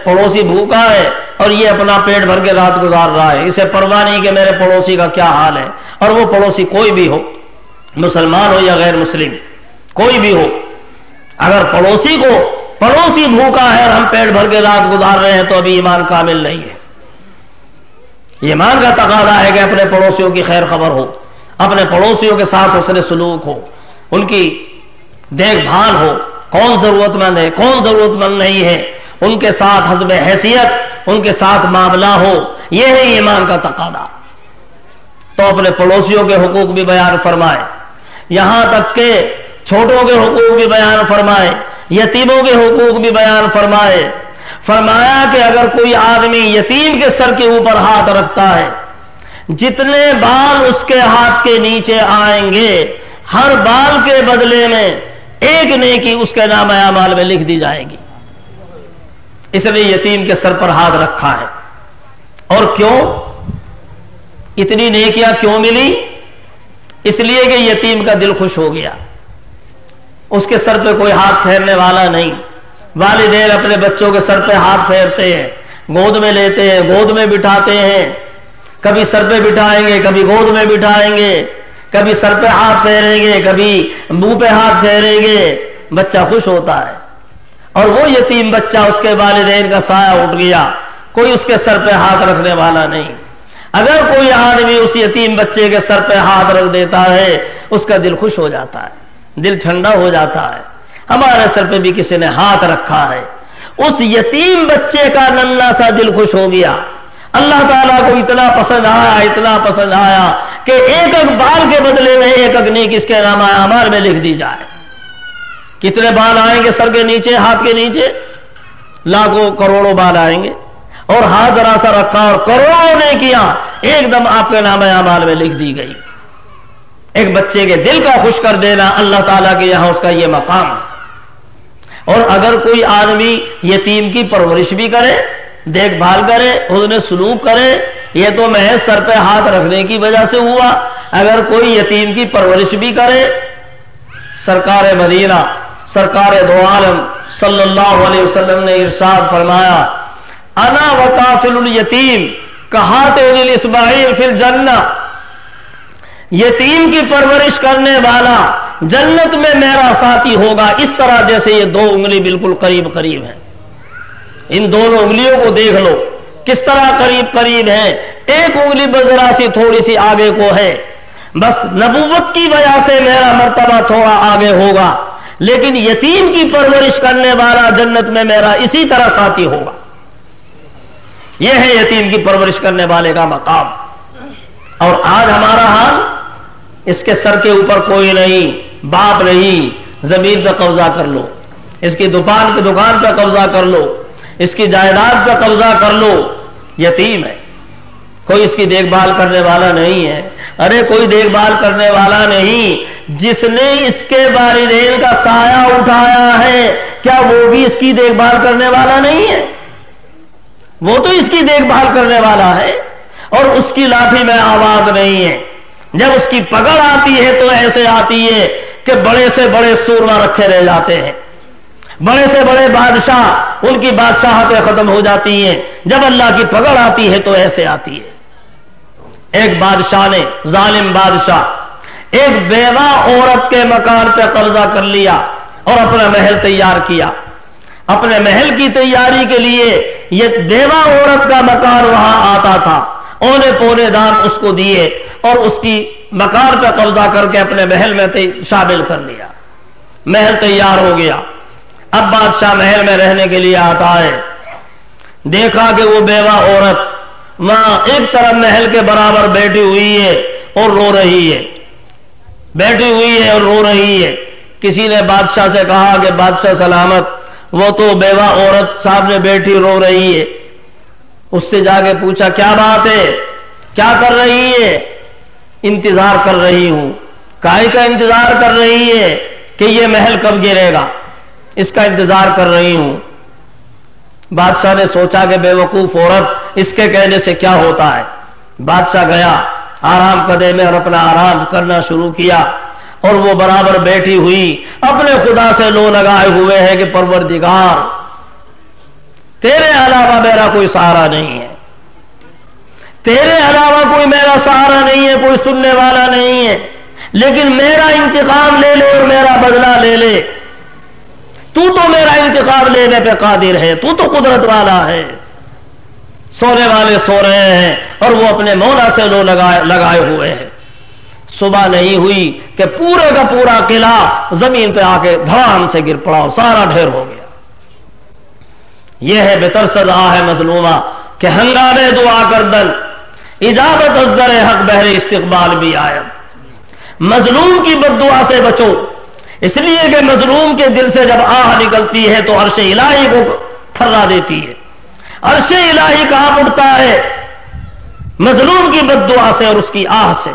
پڑوسی بھوکا ہے اور یہ اپنا پیٹ بھر کے رات گزار رہا ہے، اسے پرواہ نہیں کہ میرے پڑوسی کا کیا حال ہے۔ اور وہ پڑوسی کوئی بھی ہو، مسلمان ہو یا غیر مسلم، کوئی بھی ہو، اگر پڑوسی بھوکا ہے اور ہم پیٹ بھر کے رات گزار رہے ہیں تو ابھی ایمان کامل نہیں ہے۔ ایمان کا تقاضا ہے کہ اپنے پڑوسیوں کی خیر خبر ہو، اپنے پڑوسیوں کے ساتھ حسن سلوک ہو، ان کی دیکھ بھال ہو، کون ضرورت مند ہے کون ضرورت مند نہیں ہے، ان کے ساتھ حسب حیثیت ان کے ساتھ معاملہ ہو، یہ ہے ایمان کا تقاضا۔ تو اپنے پڑوسیوں کے حقوق بھی بیان فرمائے، یہاں تک کہ چھوٹوں کے حقوق بھی بیان فرمائے، یتیموں کے حقوق بھی بیان فرمائے۔ فرمایا کہ اگر کوئی آدمی یتیم کے سر کے اوپر ہاتھ رکھتا ہے، جتنے بال اس کے ہاتھ کے نیچے آئیں گے، ہر بال کے بدلے میں ایک نیکی اس کے نام اعمال میں لکھ دی جائے گی۔ اس نے یتیم کے سر پر ہاتھ رکھا ہے۔ اور کیوں اتنی نیکیاں کیوں ملی؟ اس لیے کہ یتیم کا دل خوش ہو گیا، اس کے سر پہ کوئی ہاتھ پھیرنے والا نہیں۔ والدین اپنے بچوں کے سر پہ ہاتھ پھیرتے ہیں، گود میں لیتے ہیں، گود میں بٹھاتے ہیں، کبھی سر پہ بٹھائیں گے، کبھی گود میں بٹھائیں گے، کبھی سر پہ ہاتھ پھیریں گے، کبھی منہ پہ ہاتھ پھیریں گے، بچہ خوش ہوتا ہے۔ اور وہ یتیم بچہ، اس کے والدین کا سایہ اٹھ گیا، کوئی اس کے سر پہ ہاتھ رکھنے والا نہیں۔ اگر کوئی آدمی اس یتیم بچے کے سر پہ ہاتھ رکھ دیتا ہے، اس کا دل خوش ہو جاتا ہے، دل ٹھنڈا ہو جاتا ہے۔ ہمارے سر پہ بھی کسی نے ہاتھ رکھا ہے، اس یتیم بچے کا ننھا سا دل خوش ہو گیا۔ اللہ تعالیٰ کو اتنا پسند آیا کہ ایک ایک بال کے بدلے میں ایک ایک نیک اس کے نام اعمال میں لکھ دی جائے۔ کتنے بال آئیں گے سر کے نیچے، ہاتھ کے نیچے؟ لاکھوں کروڑوں بال آئیں گے، اور ہاتھ ذرا سا رکھا اور کروڑوں نیکیاں ایک دم آپ کے نام اعمال میں لکھ دی گئی۔ ایک بچے کے دل کا خوش کر دینا اللہ تعالیٰ کے یہاں اس کا یہ مقام ہے۔ اور اگر کوئی آدمی یتیم کی پرورش بھی کرے، دیکھ بھال کرے، حسن سلوک کرے، یہ تو محض سر پہ ہاتھ رکھنے کی وجہ سے ہوا۔ اگر کوئی یتیم کی پرورش بھی کرے، سرکار مدینہ سرکار دو عالم صلی اللہ علیہ وسلم نے ارشاد فرمایا، انا وکافل الیتیم کہاتین الاصبعین فی الجنہ، یتیم کی پرورش کرنے والا جنت میں میرا ساتھی ہوگا اس طرح جیسے یہ دو انگلی بالکل قریب قریب ہیں۔ ان دونوں انگلیوں کو دیکھ لو کس طرح قریب قریب ہیں، ایک انگلی بذرا سی تھوڑی سی آگے کو ہے، بس نبوت کی وجہ سے میرا مرتبہ تھوڑا آگے ہوگا، لیکن یتیم کی پرورش کرنے والا جنت میں میرا اسی طرح ساتھی ہوگا۔ یہ ہے یتیم کی پرورش کرنے والے کا مقام۔ اور آج ہمارا حال، اس کے سر کے اوپر کوئی نہیں، باپ نہیں، زمین پہ قبضہ کر لو، اس کی دکان پہ قبضہ کر لو، اس کی جائیداد پہ قبضہ کر لو، یتیم ہے، کوئی اس کی دیکھ بھال کرنے والا نہیں ہے۔ ارے کوئی دیکھ بھال کرنے والا نہیں، جس نے اس کے والدین کا سایہ اٹھایا ہے، کیا وہ بھی اس کی دیکھ بھال کرنے والا نہیں ہے؟ وہ تو اس کی دیکھ بھال کرنے والا ہے، اور اس کی لاٹھی میں آواز نہیں ہے۔ جب اس کی پکڑ آتی ہے تو ایسے آتی ہے کہ بڑے سے بڑے سورما رکھے رہ جاتے ہیں، بڑے سے بڑے بادشاہ، ان کی بادشاہتیں ختم ہو جاتی ہیں۔ جب اللہ کی پکڑ آتی ہے تو ایسے آتی ہے۔ ایک بادشاہ نے، ظالم بادشاہ، ایک بیوہ عورت کے مکان پہ قبضہ کر لیا اور اپنا محل تیار کیا۔ اپنے محل کی تیاری کے لیے یہ بیوہ عورت کا مکان وہاں آتا تھا، اونے پونے دان اس کو دیے اور اس کی مکان پہ قبضہ کر کے اپنے محل میں شامل کر لیا۔ محل تیار ہو گیا، اب بادشاہ محل میں رہنے کے لیے آتا ہے، دیکھا کہ وہ بیوہ عورت وہاں ایک طرف محل کے برابر بیٹھی ہوئی ہے اور رو رہی ہے، بیٹھی ہوئی ہے اور رو رہی ہے۔ کسی نے بادشاہ سے کہا کہ بادشاہ سلامت، وہ تو بیوہ عورت سامنے بیٹھی رو رہی ہے۔ اس سے جا کے پوچھا کیا بات ہے، کیا کر رہی ہے؟ انتظار کر رہی ہوں۔ کائے کا انتظار کر رہی ہے؟ کہ یہ محل کب گرے گا، اس کا انتظار کر رہی ہوں۔ بادشاہ نے سوچا کہ بے وقوف عورت، اس کے کہنے سے کیا ہوتا ہے۔ بادشاہ گیا، آرام کدے میں اور اپنا آرام کرنا شروع کیا، اور وہ برابر بیٹھی ہوئی اپنے خدا سے لو لگائے ہوئے ہے کہ پروردگار تیرے علاوہ میرا کوئی سہارا نہیں ہے، تیرے علاوہ کوئی میرا سہارا نہیں ہے، کوئی سننے والا نہیں ہے، لیکن میرا انتقام لے لے اور میرا بدلہ لے لے، تو میرا انتقام لینے پہ قادر ہے، تو قدرت والا ہے۔ سونے والے سو رہے ہیں اور وہ اپنے مولا سے لو لگائے ہوئے ہیں۔ صبح نہیں ہوئی کہ پورے کا پورا قلعہ زمین پہ آ کے دھڑام سے گر پڑا اور سارا ڈھیر ہو گیا۔ یہ ہے بترسد آہ مظلومہ کہ ہنگامے دعا کردن اجابت ازدر حق بہر استقبال بھی آیت۔ مظلوم کی بد دعا سے بچو، اس لیے کہ مظلوم کے دل سے جب آہ نکلتی ہے تو عرش الہی کو تھرا دیتی ہے، عرش الہی کہاں اٹھتا ہے؟ مظلوم کی بد دعا سے اور اس کی آہ سے۔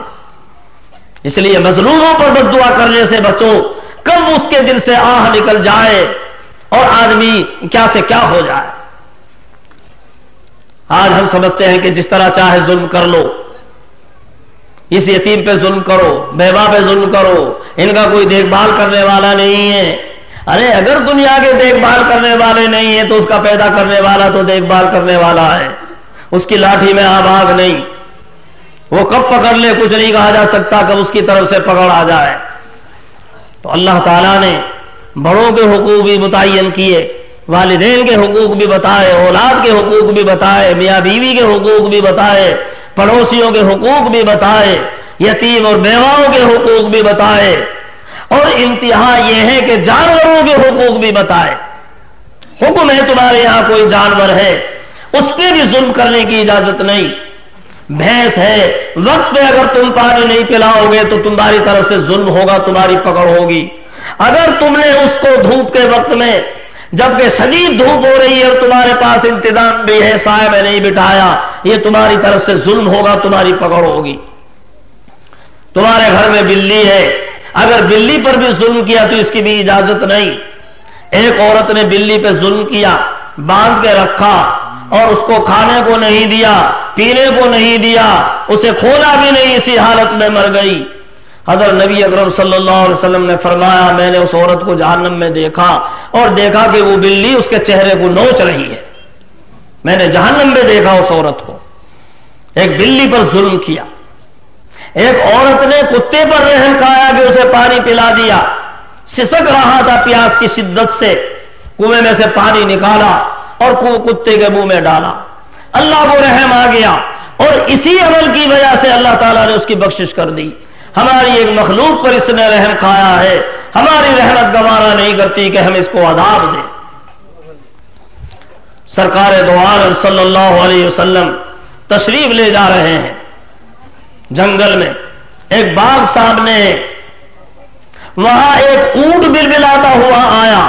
اس لیے مظلوموں پر بد دعا کرنے سے بچو، کب اس کے دل سے آہ نکل جائے اور آدمی کیا سے کیا ہو جائے۔ آج ہم سمجھتے ہیں کہ جس طرح چاہے ظلم کر لو، اس یتیم پہ ظلم کرو، بیوہ پہ ظلم کرو، ان کا کوئی دیکھ بھال کرنے والا نہیں ہے۔ ارے اگر دنیا کے دیکھ بھال کرنے والے نہیں ہیں تو اس کا پیدا کرنے والا تو دیکھ بھال کرنے والا ہے۔ اس کی لاٹھی میں آگ آگ نہیں، وہ کب پکڑ لے کچھ نہیں کہا جا سکتا، کب اس کی طرف سے پکڑ آ جائے۔ تو اللہ تعالیٰ نے بڑوں کے حقوق بھی متعین کیے، والدین کے حقوق بھی بتائے، اولاد کے حقوق بھی بتائے، میاں بیوی کے حقوق بھی بتائے، پڑوسیوں کے حقوق بھی بتائے، یتیم اور بیواؤں کے حقوق بھی بتائے، اور انتہا یہ ہے کہ جانوروں کے حقوق بھی بتائے۔ حکم ہے تمہارے یہاں کوئی جانور ہے اس پہ بھی ظلم کرنے کی اجازت نہیں۔ بھینس ہے، وقت پہ اگر تم پانی نہیں پلاؤ گے تو تمہاری طرف سے ظلم ہوگا، تمہاری پکڑ ہوگی۔ اگر تم نے اس کو دھوپ کے وقت میں جبکہ شدید دھوپ ہو رہی ہے اور تمہارے پاس انتظام بھی ہے، سائے میں نہیں بٹھایا، یہ تمہاری طرف سے ظلم ہوگا، تمہاری پکڑ ہوگی۔ تمہارے گھر میں بلی ہے، اگر بلی پر بھی ظلم کیا تو اس کی بھی اجازت نہیں۔ ایک عورت نے بلی پہ ظلم کیا، باندھ کے رکھا اور اس کو کھانے کو نہیں دیا، پینے کو نہیں دیا، اسے کھولا بھی نہیں، اسی حالت میں مر گئی۔ حضرت نبی اکرم صلی اللہ علیہ وسلم نے فرمایا میں نے اس عورت کو جہنم میں دیکھا اور دیکھا کہ وہ بلی اس کے چہرے کو نوچ رہی ہے۔ میں نے جہنم میں دیکھا اس عورت کو، ایک بلی پر ظلم کیا۔ ایک عورت نے کتے پر رحم کھایا کہ اسے پانی پلا دیا، سسک رہا تھا پیاس کی شدت سے، کنویں میں سے پانی نکالا اور کتے کے منہ میں ڈالا، اللہ کو رحم آ گیا اور اسی عمل کی وجہ سے اللہ تعالیٰ نے اس کی بخشش کر دی۔ ہماری ایک مخلوق پر اس نے رحم کھایا ہے، ہماری رحمت گوارا نہیں کرتی کہ ہم اس کو عذاب دیں۔ سرکار دو عالم صلی اللہ علیہ وسلم تشریف لے جا رہے ہیں جنگل میں، ایک باغ سامنے، وہاں ایک اونٹ بلبلاتا ہوا آیا۔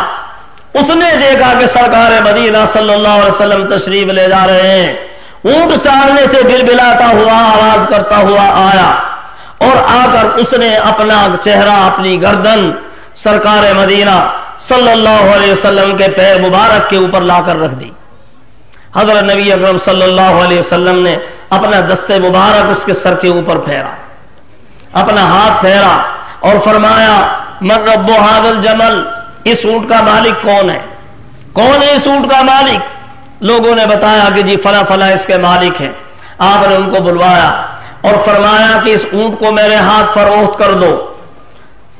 اس نے دیکھا کہ سرکار مدینہ صلی اللہ علیہ وسلم تشریف لے جا رہے ہیں، اونٹ سامنے سے بلبلاتا ہوا آواز کرتا ہوا آیا اور آ کر اس نے اپنا چہرہ، اپنی گردن سرکار مدینہ صلی اللہ علیہ وسلم کے پیر مبارک کے اوپر لا کر رکھ دی۔ حضرت نبی اکرم صلی اللہ علیہ وسلم نے اپنا دست مبارک اس کے سر کے اوپر پھیرا، اپنا ہاتھ پھیرا اور فرمایا من رب ھذا الجمل، اس اونٹ کا مالک کون ہے؟ کون ہے اس اونٹ کا مالک؟ لوگوں نے بتایا کہ جی فلاں فلاں اس کے مالک ہیں۔ آپ نے ان کو بلوایا اور فرمایا کہ اس اونٹ کو میرے ہاتھ فروخت کر دو۔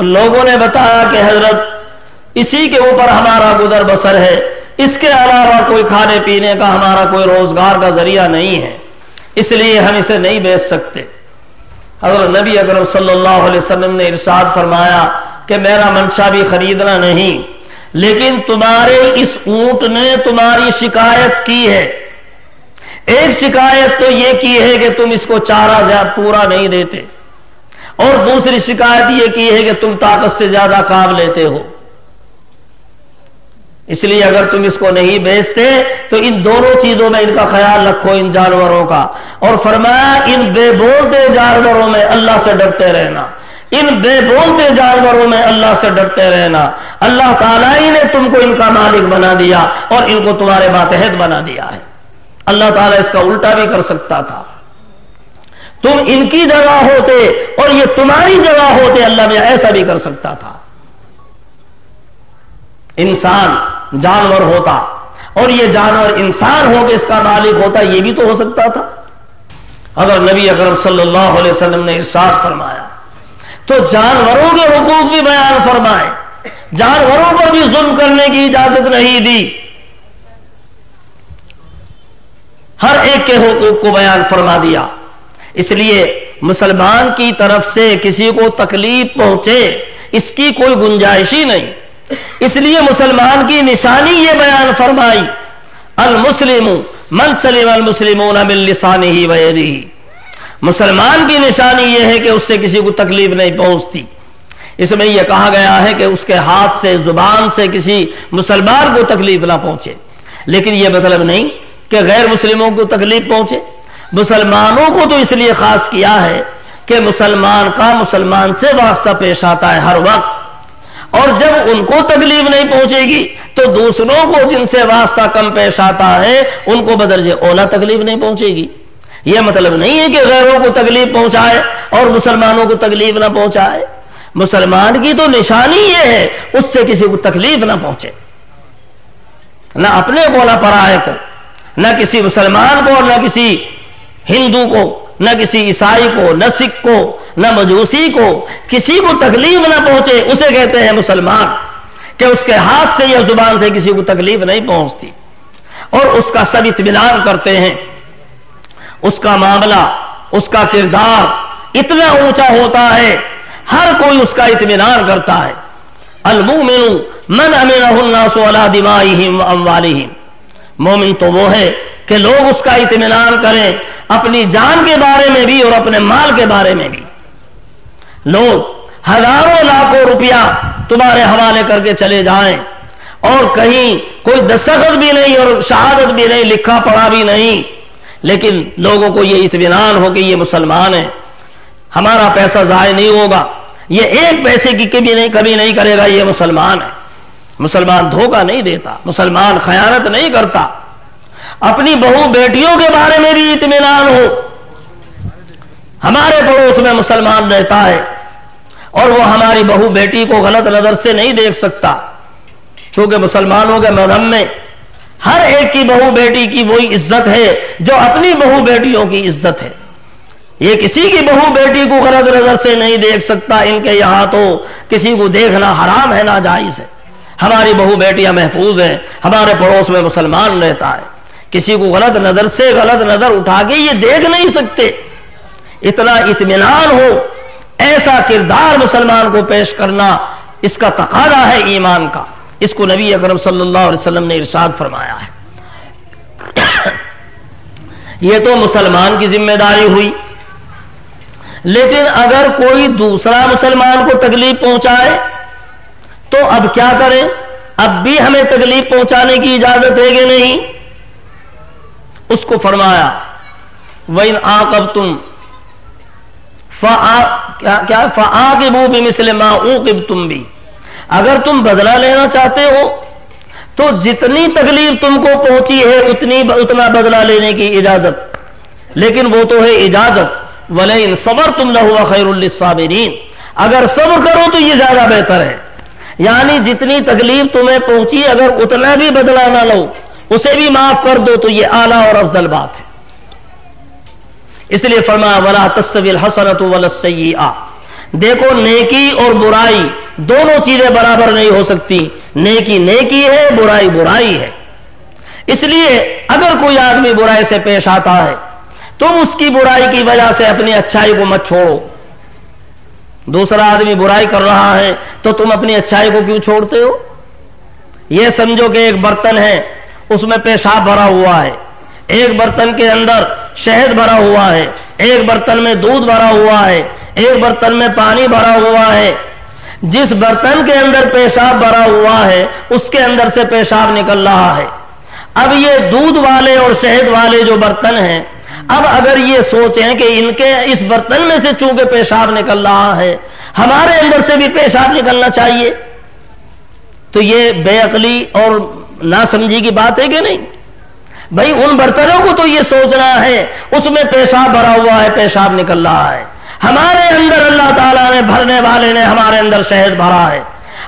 لوگوں نے بتایا کہ حضرت اسی کے اوپر ہمارا گزر بسر ہے، اس کے علاوہ کوئی کھانے پینے کا ہمارا کوئی روزگار کا ذریعہ نہیں ہے، اس لیے ہم اسے نہیں بیچ سکتے۔ حضرت نبی اکرم صلی اللہ علیہ وسلم نے ارشاد فرمایا کہ میرا منشا بھی خریدنا نہیں، لیکن تمہارے اس اونٹ نے تمہاری شکایت کی ہے۔ ایک شکایت تو یہ کی ہے کہ تم اس کو چارہ پورا نہیں دیتے، اور دوسری شکایت یہ کی ہے کہ تم طاقت سے زیادہ کام لیتے ہو، اس لیے اگر تم اس کو نہیں بیچتے تو ان دونوں چیزوں میں ان کا خیال رکھو، ان جانوروں کا۔ اور فرمایا ان بے بولتے جانوروں میں اللہ سے ڈرتے رہنا، ان بے بولتے جانوروں میں اللہ سے ڈرتے رہنا۔ اللہ تعالیٰ ہی نے تم کو ان کا مالک بنا دیا اور ان کو تمہارے ماتحت بنا دیا ہے۔ اللہ تعالیٰ اس کا الٹا بھی کر سکتا تھا، تم ان کی جگہ ہوتے اور یہ تمہاری جگہ ہوتے، اللہ میں ایسا بھی کر سکتا تھا۔ انسان جانور ہوتا اور یہ جانور انسان ہو کے اس کا مالک ہوتا، یہ بھی تو ہو سکتا تھا۔ اگر نبی اکرم صلی اللہ علیہ وسلم نے ارشاد فرمایا تو جانوروں کے حقوق بھی بیان فرمائے، جانوروں پر بھی ظلم کرنے کی اجازت نہیں دی، ہر ایک کے حقوق کو بیان فرما دیا۔ اس لیے مسلمان کی طرف سے کسی کو تکلیف پہنچے اس کی کوئی گنجائش ہی نہیں، اس لیے مسلمان کی نشانی یہ بیان فرمائی، المسلم من سلم المسلمون من لسانہ و یدہ، مسلمان کی نشانی یہ ہے کہ اس سے کسی کو تکلیف نہیں پہنچتی۔ اس میں یہ کہا گیا ہے کہ اس کے ہاتھ سے زبان سے کسی مسلمان کو تکلیف نہ پہنچے، لیکن یہ مطلب نہیں کہ غیر مسلموں کو تکلیف پہنچے۔ مسلمانوں کو تو اس لیے خاص کیا ہے کہ مسلمان کا مسلمان سے واسطہ پیش آتا ہے ہر وقت، اور جب ان کو تکلیف نہیں پہنچے گی تو دوسروں کو جن سے واسطہ کم پیش آتا ہے ان کو بدرجہ اولا تکلیف نہیں پہنچے گی۔ یہ مطلب نہیں ہے کہ غیروں کو تکلیف پہنچائے اور مسلمانوں کو تکلیف نہ پہنچائے۔ مسلمان کی تو نشانی یہ ہے اس سے کسی کو تکلیف نہ پہنچے، نہ اپنے کو نہ پرائے کو، نہ کسی مسلمان کو اور نہ کسی ہندو کو، نہ کسی عیسائی کو، نہ سکھ کو، نہ مجوسی کو، کسی کو تکلیف نہ پہنچے، اسے کہتے ہیں مسلمان، کہ اس کے ہاتھ سے یا زبان سے کسی کو تکلیف نہیں پہنچتی اور اس کا سب اطمینان کرتے ہیں۔ اس کا معاملہ، اس کا کردار اتنا اونچا ہوتا ہے، ہر کوئی اس کا اطمینان کرتا ہے۔ المؤمن من امنہ الناس علی دمائہم واموالہم، مومن تو وہ ہے کہ لوگ اس کا اطمینان کریں اپنی جان کے بارے میں بھی اور اپنے مال کے بارے میں بھی۔ لوگ ہزاروں لاکھوں روپیہ تمہارے حوالے کر کے چلے جائیں اور کہیں کوئی دستخط بھی نہیں اور شہادت بھی نہیں، لکھا پڑھا بھی نہیں، لیکن لوگوں کو یہ اطمینان ہو کہ یہ مسلمان ہے، ہمارا پیسہ ضائع نہیں ہوگا، یہ ایک پیسے کی کبھی نہیں کرے گا، یہ مسلمان ہے، مسلمان دھوکہ نہیں دیتا، مسلمان خیانت نہیں کرتا۔ اپنی بہو بیٹیوں کے بارے میں بھی اطمینان ہو، ہمارے پڑوس میں مسلمان رہتا ہے اور وہ ہماری بہو بیٹی کو غلط نظر سے نہیں دیکھ سکتا، چونکہ مسلمانوں کے مذہب میں ہر ایک کی بہو بیٹی کی وہی عزت ہے جو اپنی بہو بیٹیوں کی عزت ہے۔ یہ کسی کی بہو بیٹی کو غلط نظر سے نہیں دیکھ سکتا، ان کے یہاں تو کسی کو دیکھنا حرام ہے، ناجائز ہے۔ ہماری بہو بیٹیاں محفوظ ہیں، ہمارے پڑوس میں مسلمان رہتا ہے، کسی کو غلط نظر سے غلط نظر اٹھا کے یہ دیکھ نہیں سکتے۔ اتنا اطمینان ہو، ایسا کردار مسلمان کو پیش کرنا اس کا تقاضا ہے ایمان کا۔ اس کو نبی اکرم صلی اللہ علیہ وسلم نے ارشاد فرمایا ہے۔ یہ تو مسلمان کی ذمہ داری ہوئی، لیکن اگر کوئی دوسرا مسلمان کو تکلیف پہنچائے تو اب کیا کریں؟ اب بھی ہمیں تکلیف پہنچانے کی اجازت ہے کہ نہیں؟ اس کو فرمایا وَإِنْ عَاقَبْتُمْ فَعَاقِبُوا بِمِثْلِ مَا عُوقِبْتُمْ بِهِ، اگر تم بدلہ لینا چاہتے ہو تو جتنی تکلیف تم کو پہنچی ہے اتنا بدلہ لینے کی اجازت، لیکن وہ تو ہے اجازت۔ وَلَئِنْ صَبَرْتُمْ لَهُوَ خَيْرٌ لِلصَّابِرِينَ، اگر صبر کرو تو یہ زیادہ بہتر ہے، یعنی جتنی تکلیف تمہیں پہنچی اگر اتنا بھی بدلہ نہ لو، اسے بھی معاف کر دو تو یہ اعلیٰ اور افضل بات ہے۔ اس لیے فرمایا وَلَا تَسْتَوِي الْحَسَنَةُ وَلَا السَّيِّئَةُ، دیکھو نیکی اور برائی دونوں چیزیں برابر نہیں ہو سکتی، نیکی نیکی ہے، برائی برائی ہے۔ اس لیے اگر کوئی آدمی برائی سے پیش آتا ہے تم اس کی برائی کی وجہ سے اپنی اچھائی کو مت چھوڑو۔ دوسرا آدمی برائی کر رہا ہے تو تم اپنی اچھائی کو کیوں چھوڑتے ہو؟ یہ سمجھو کہ ایک برتن ہے، اس میں پیشاب بھرا ہوا ہے، ایک برتن کے اندر شہد بھرا ہوا ہے، ایک برتن میں دودھ بھرا ہوا ہے، ایک برتن میں پانی بھرا ہوا ہے۔ جس برتن کے اندر پیشاب بھرا ہوا ہے اس کے اندر سے پیشاب نکل رہا ہے۔ اب یہ دودھ والے اور شہد والے جو برتن ہیں، اب اگر یہ سوچیں کہ ان کے اس برتن میں سے چونکہ پیشاب نکل رہا ہے ہمارے اندر سے بھی پیشاب نکلنا چاہیے، تو یہ بے عقلی اور ناسمجھی کی بات ہے کہ نہیں؟ بھائی ان برتنوں کو تو یہ سوچنا ہے اس میں پیشاب بھرا ہوا ہے، پیشاب نکل رہا ہے. ہمارے اندر اللہ تعالیٰ نے بھرنے والے نے ہمارے اندر شہد بھرا ہے،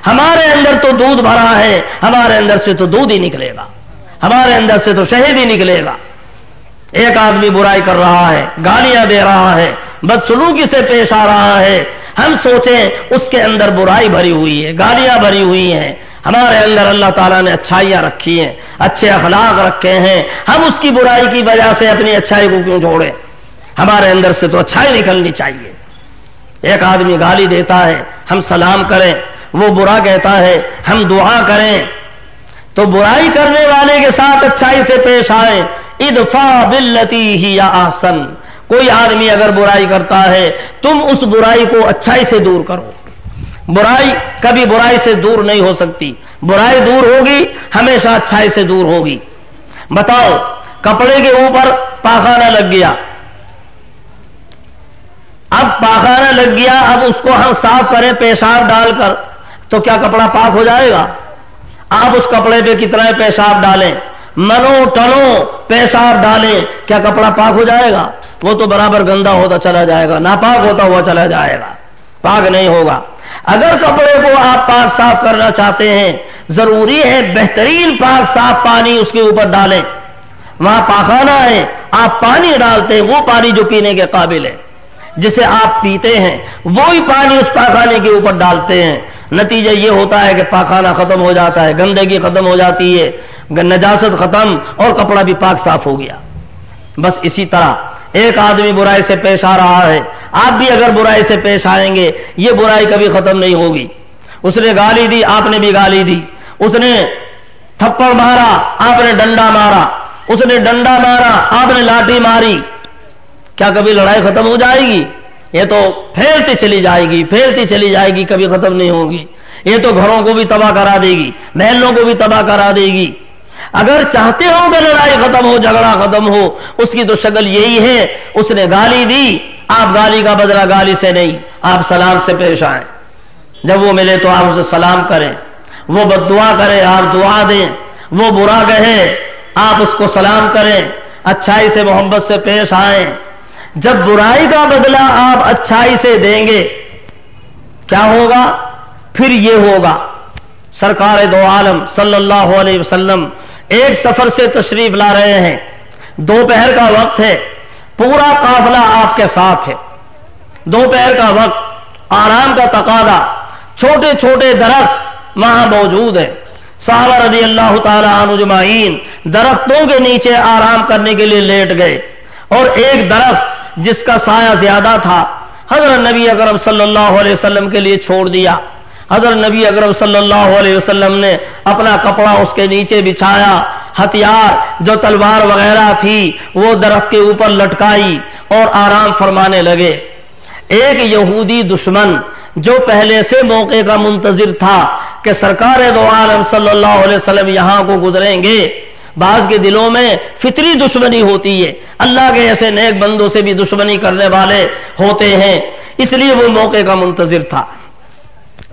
ہمارے اندر تو دودھ بھرا ہے، ہمارے اندر سے تو دودھ ہی نکلے گا، ہمارے اندر سے تو شہد ہی نکلے گا. ایک آدمی برائی کر رہا ہے، گالیاں دے رہا ہے، بدسلوکی سے پیش آ رہا ہے، ہم سوچیں اس کے اندر برائی بھری ہوئی ہے، گالیاں بھری ہوئی ہیں. ہمارے اندر اللہ تعالیٰ نے اچھائیاں رکھی ہیں، اچھے اخلاق رکھے ہیں، ہم اس کی برائی کی وجہ سے اپنی اچھائی کو کیوں چھوڑیں؟ ہمارے اندر سے تو اچھائی نکلنی چاہیے. ایک آدمی گالی دیتا ہے، ہم سلام کریں، وہ برا کہتا ہے، ہم دعا کریں. تو برائی کرنے والے کے ساتھ اچھائی سے پیش آئیں. ادفع باللتی ہی احسن. کوئی آدمی اگر برائی کرتا ہے تم اس برائی کو اچھائی سے دور کرو. برائی کبھی برائی سے دور نہیں ہو سکتی، برائی دور ہوگی ہمیشہ اچھائی سے دور ہوگی. بتاؤ کپڑے کے اوپر پاخانہ لگ گیا، اب پاخانہ لگ گیا، اب اس کو ہم صاف کریں پیشاب ڈال کر تو کیا کپڑا پاک ہو جائے گا؟ آپ اس کپڑے پہ کتنا پیشاب ڈالیں، منو ٹنو پیشاب ڈالیں، کیا کپڑا پاک ہو جائے گا؟ وہ تو برابر گندا ہوتا چلا جائے گا، ناپاک ہوتا ہوا چلا جائے گا، پاک نہیں ہوگا. اگر کپڑے کو آپ پاک صاف کرنا چاہتے ہیں ضروری ہے بہترین پاک صاف پانی اس کے اوپر ڈالیں. وہاں پاخانہ ہے، آپ پانی ڈالتے ہیں، وہ پانی جو پینے کے قابل ہے، جسے آپ پیتے ہیں وہی پانی اس پاخانے کے اوپر ڈالتے ہیں. نتیجہ یہ ہوتا ہے کہ پاخانہ ختم ہو جاتا ہے، گندگی ختم ہو جاتی ہے، نجاست ختم اور کپڑا بھی پاک صاف ہو گیا. بس اسی طرح ایک آدمی برائی سے پیش آ رہا ہے، آپ بھی اگر برائی سے پیش آئیں گے یہ برائی کبھی ختم نہیں ہوگی. اس نے گالی دی، آپ نے بھی گالی دی، اس نے تھپڑ مارا، آپ نے ڈنڈا مارا، اس نے ڈنڈا مارا، آپ نے لاٹھی ماری. کیا کبھی لڑائی ختم ہو جائے گی؟ یہ تو پھیلتی چلی جائے گی، پھیلتی چلی جائے گی، کبھی ختم نہیں ہوگی. یہ تو گھروں کو بھی تباہ کرا دے گی، محلوں کو بھی تباہ کرا دے گی. اگر چاہتے ہو کہ لڑائی ختم ہو، جھگڑا ختم ہو، اس کی تو شکل یہی ہے، اس نے گالی دی، آپ گالی کا بدلہ گالی سے نہیں، آپ سلام سے پیش آئیں. جب وہ ملے تو آپ اسے سلام کریں، وہ بد دعا کرے آپ دعا دیں، وہ برا کہے آپ اس کو سلام کریں، اچھائی سے محبت سے پیش آئیں. جب برائی کا بدلہ آپ اچھائی سے دیں گے کیا ہوگا؟ پھر یہ ہوگا. سرکار دو عالم صلی اللہ علیہ وسلم ایک سفر سے تشریف لا رہے ہیں، دوپہر کا وقت ہے، پورا قافلہ آپ کے ساتھ ہے، دوپہر کا وقت، آرام کا تقاضا، چھوٹے چھوٹے درخت وہاں موجود ہیں. صحابہ رضی اللہ تعالی عنہ اجمعین درختوں کے نیچے آرام کرنے کے لیے لیٹ گئے، اور ایک درخت جس کا سایہ زیادہ تھا حضرت نبی اکرم صلی اللہ علیہ وسلم کے لیے چھوڑ دیا. حضرت نبی اکرم صلی اللہ علیہ وسلم نے اپنا کپڑا اس کے نیچے بچھایا، ہتھیار جو تلوار وغیرہ تھی وہ درخت کے اوپر لٹکائی اور آرام فرمانے لگے. ایک یہودی دشمن جو پہلے سے موقع کا منتظر تھا کہ سرکار دو عالم صلی اللہ علیہ وسلم یہاں کو گزریں گے، بعض کے دلوں میں فطری دشمنی ہوتی ہے، اللہ کے ایسے نیک بندوں سے بھی دشمنی کرنے والے ہوتے ہیں، اس لیے وہ موقع کا منتظر تھا.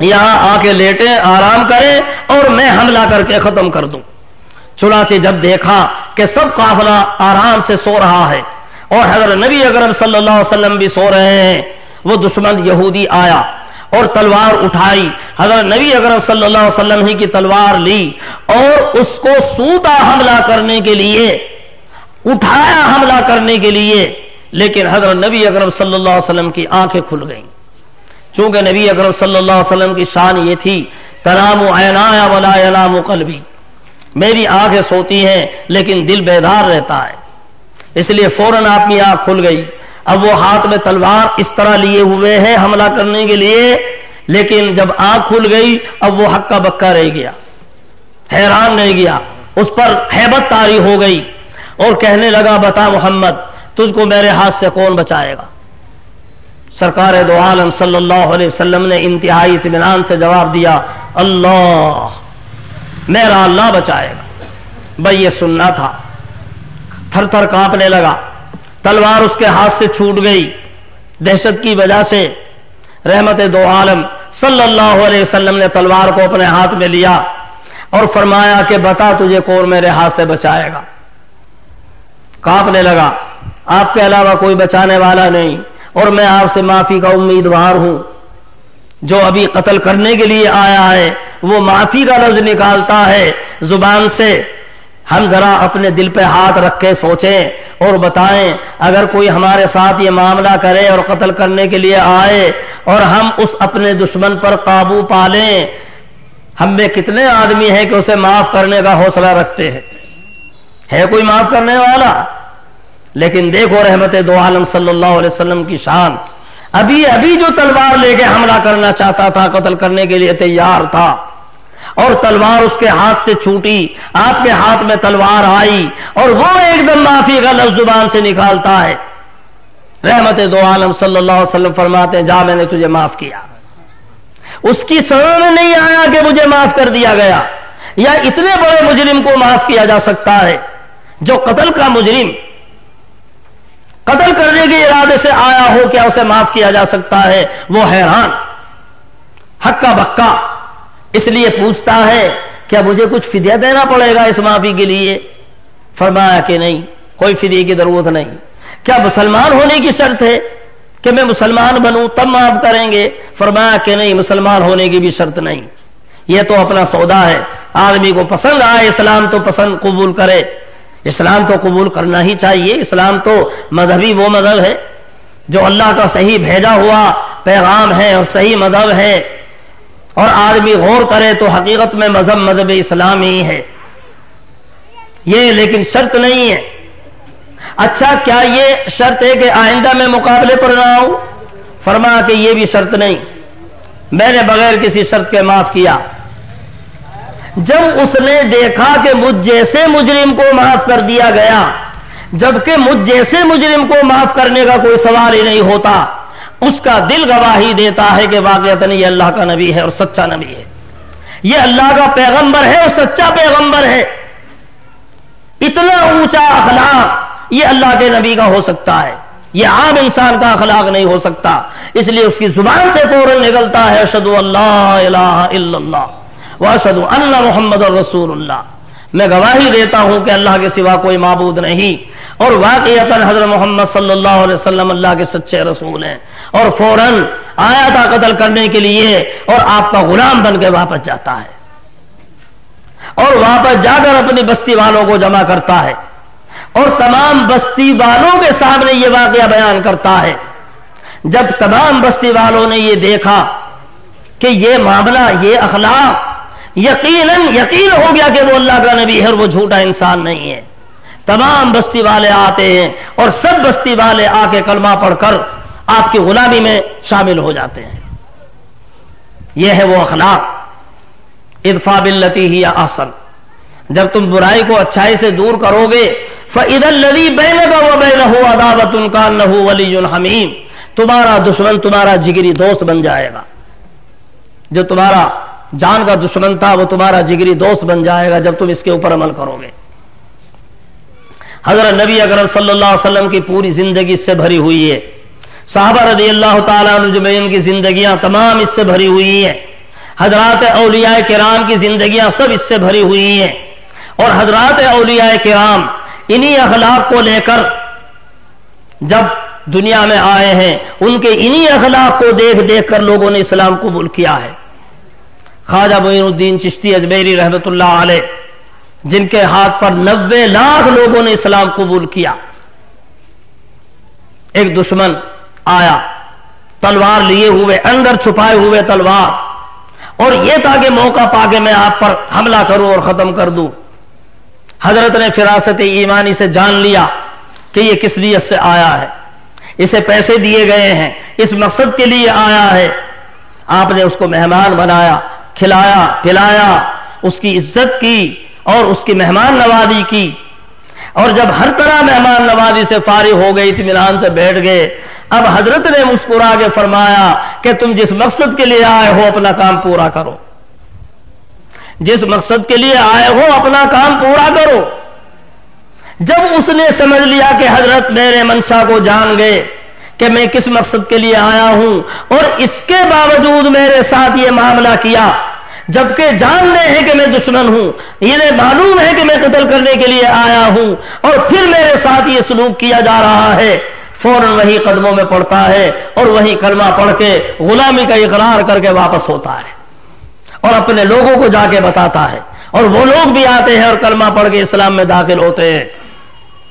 یہاں آ کے لیٹے آرام کریں اور میں حملہ کر کے ختم کر دوں. چنانچہ جب دیکھا کہ سب قافلہ آرام سے سو رہا ہے اور حضرت نبی اکرم صلی اللہ علیہ وسلم بھی سو رہے ہیں، وہ دشمن یہودی آیا اور تلوار اٹھائی. حضرت نبی اکرم صلی اللہ علیہ وسلم ہی کی تلوار لی اور اس کو سوتا حملہ کرنے کے لیے اٹھایا، حملہ کرنے کے لیے. لیکن حضرت نبی اکرم صلی اللہ علیہ وسلم کی آنکھیں کھل گئیں. چونکہ نبی اکرم صلی اللہ علیہ وسلم کی شان یہ تھی، تنام عینایا ولا ینام قلبی، میری آنکھیں سوتی ہیں لیکن دل بیدار رہتا ہے. اس لیے فوراً آپ کی آنکھ کھل گئی. اب وہ ہاتھ میں تلوار اس طرح لیے ہوئے ہیں حملہ کرنے کے لیے، لیکن جب آنکھ کھل گئی اب وہ ہکا بکا رہ گیا، حیران رہ گیا، اس پر ہیبت طاری ہو گئی اور کہنے لگا بتا محمد تجھ کو میرے ہاتھ سے کون بچائے گا؟ سرکار دو عالم صلی اللہ علیہ وسلم نے انتہائی اطمینان سے جواب دیا اللہ، میرا اللہ بچائے گا. بھائی یہ سننا تھا. تھر تھر کانپنے لگا، تلوار اس کے ہاتھ سے چھوٹ گئی دہشت کی وجہ سے. رحمت دو عالم صلی اللہ علیہ وسلم نے تلوار کو اپنے ہاتھ میں لیا اور فرمایا کہ بتا تجھے کون میرے ہاتھ سے بچائے گا. کانپنے لگا، آپ کے علاوہ کوئی بچانے والا نہیں، اور میں آپ سے معافی کا امیدوار ہوں۔ جو ابھی قتل کرنے کے لیے آیا ہے وہ معافی کا لفظ نکالتا ہے زبان سے۔ ہم ذرا اپنے دل پہ ہاتھ رکھ کے سوچیں اور بتائیں، اگر کوئی ہمارے ساتھ یہ معاملہ کرے اور قتل کرنے کے لیے آئے اور ہم اس اپنے دشمن پر قابو پا لیں، ہم میں کتنے آدمی ہیں کہ اسے معاف کرنے کا حوصلہ رکھتے ہیں؟ ہے کوئی معاف کرنے والا؟ لیکن دیکھو رحمت دو عالم صلی اللہ علیہ وسلم کی شان، ابھی جو تلوار لے کے حملہ کرنا چاہتا تھا، قتل کرنے کے لیے تیار تھا، اور تلوار اس کے ہاتھ سے چھوٹی، آپ کے ہاتھ میں تلوار آئی اور وہ ایک دم معافی کا لفظ زبان سے نکالتا ہے۔ رحمت دو عالم صلی اللہ علیہ وسلم فرماتے ہیں، جا میں نے تجھے معاف کیا۔ اس کی سمجھ میں نہیں آیا کہ مجھے معاف کر دیا گیا، یا اتنے بڑے مجرم کو معاف کیا جا سکتا ہے۔ جو قتل کا مجرم قتل کرنے کے ارادے سے آیا ہو، کیا اسے معاف کیا جا سکتا ہے؟ وہ حیران، ہکا بکا، اس لیے پوچھتا ہے کیا مجھے کچھ فدیہ دینا پڑے گا اس معافی کے لیے؟ فرمایا کہ نہیں، کوئی فدیے کی ضرورت نہیں۔ کیا مسلمان ہونے کی شرط ہے کہ میں مسلمان بنوں تب معاف کریں گے؟ فرمایا کہ نہیں، مسلمان ہونے کی بھی شرط نہیں، یہ تو اپنا سودا ہے، آدمی کو پسند آئے اسلام تو پسند قبول کرے، اسلام تو قبول کرنا ہی چاہیے۔ اسلام تو مذہبی وہ مذہب ہے جو اللہ کا صحیح بھیجا ہوا پیغام ہے اور صحیح مذہب ہے، اور آدمی غور کرے تو حقیقت میں مذہب اسلام ہی ہے یہ، لیکن شرط نہیں ہے۔ اچھا، کیا یہ شرط ہے کہ آئندہ میں مقابلے پر نہ آؤں؟ فرمایا کہ یہ بھی شرط نہیں، میں نے بغیر کسی شرط کے معاف کیا۔ جب اس نے دیکھا کہ مجھ جیسے مجرم کو معاف کر دیا گیا، جبکہ مجھ جیسے مجرم کو معاف کرنے کا کوئی سوال ہی نہیں ہوتا، اس کا دل گواہی دیتا ہے کہ واقعتاً یہ اللہ کا نبی ہے اور سچا نبی ہے، یہ اللہ کا پیغمبر ہے اور سچا پیغمبر ہے۔ اتنا اونچا اخلاق یہ اللہ کے نبی کا ہو سکتا ہے، یہ عام انسان کا اخلاق نہیں ہو سکتا۔ اس لیے اس کی زبان سے فوراً نکلتا ہے، اشہد ان لا الہ الا اللہ واشہد ان محمد رسول اللہ، میں گواہی دیتا ہوں کہ اللہ کے سوا کوئی معبود نہیں، اور واقعتاً حضرت محمد صلی اللہ علیہ وسلم اللہ کے سچے رسول ہیں۔ اور فوراً آیا تھا قتل کرنے کے لیے، اور آپ کا غلام بن کے واپس جاتا ہے، اور واپس جا کر اپنی بستی والوں کو جمع کرتا ہے، اور تمام بستی والوں کے سامنے یہ واقعہ بیان کرتا ہے۔ جب تمام بستی والوں نے یہ دیکھا کہ یہ معاملہ، یہ اخلاق، یقین ہو گیا کہ وہ اللہ کا نبی ہے اور وہ جھوٹا انسان نہیں ہے، تمام بستی والے آتے ہیں اور سب بستی والے آ کے کلمہ پڑھ کر آپ کی غلامی میں شامل ہو جاتے ہیں۔ یہ ہے وہ اخلاق، ادفع باللتی ہی احسن، جب تم برائی کو اچھائی سے دور کرو گے، فَإِذَا الَّذِي بَيْنَكَ وَبَيْنَهُ عَدَاوَةٌ كَأَنَّهُ وَلِيٌّ حَمِيمٌ، تمہارا دشمن تمہارا جگری دوست بن جائے گا، جو تمہارا جان کا دشمن تھا وہ تمہارا جگری دوست بن جائے گا جب تم اس کے اوپر عمل کرو گے۔ حضرت نبی اکرم صلی اللہ علیہ وسلم کی پوری زندگی اس سے بھری ہوئی ہے، صحابہ رضی اللہ تعالیٰ عنہ اجمعین کی زندگیاں تمام اس سے بھری ہوئی ہیں، حضرات اولیاء کرام کی زندگیاں سب اس سے بھری ہوئی ہیں، اور حضرات اولیاء کرام انہی اخلاق کو لے کر جب دنیا میں آئے ہیں، ان کے انہی اخلاق کو دیکھ دیکھ کر لوگوں نے اسلام قبول کیا ہے۔ خواجہ معین الدین چشتی اجمیری رحمۃ اللہ علیہ، جن کے ہاتھ پر 90 لاکھ لوگوں نے اسلام قبول کیا، ایک دشمن آیا تلوار لیے ہوئے، اندر چھپائے ہوئے تلوار، اور یہ تھا کہ موقع پا کے میں آپ پر حملہ کروں اور ختم کر دوں۔ حضرت نے فراست ایمانی سے جان لیا کہ یہ کس نیت سے آیا ہے، اسے پیسے دیے گئے ہیں، اس مقصد کے لیے آیا ہے۔ آپ نے اس کو مہمان بنایا، کھلایا پلایا، اس کی عزت کی اور اس کی مہمان نوازی کی، اور جب ہر طرح مہمان نوازی سے فارغ ہو گئے، اطمینان سے بیٹھ گئے، اب حضرت نے مسکرا کے فرمایا کہ تم جس مقصد کے لیے آئے ہو اپنا کام پورا کرو، جس مقصد کے لیے آئے ہو اپنا کام پورا کرو۔ جب اس نے سمجھ لیا کہ حضرت میرے منشا کو جان گئے کہ میں کس مقصد کے لیے آیا ہوں، اور اس کے باوجود میرے ساتھ یہ معاملہ کیا، جبکہ جانتے ہیں کہ میں دشمن ہوں، انہیں معلوم ہے کہ میں قتل کرنے کرنے کے لیے آیا ہوں اور پھر میرے ساتھ یہ سلوک کیا جا رہا ہے، فوراً وہی قدموں میں پڑتا ہے اور وہی کلمہ پڑھ کے غلامی کا اقرار کر کے واپس ہوتا ہے اور اپنے لوگوں کو جا کے بتاتا ہے، اور وہ لوگ بھی آتے ہیں اور کلمہ پڑھ کے اسلام میں داخل ہوتے ہیں۔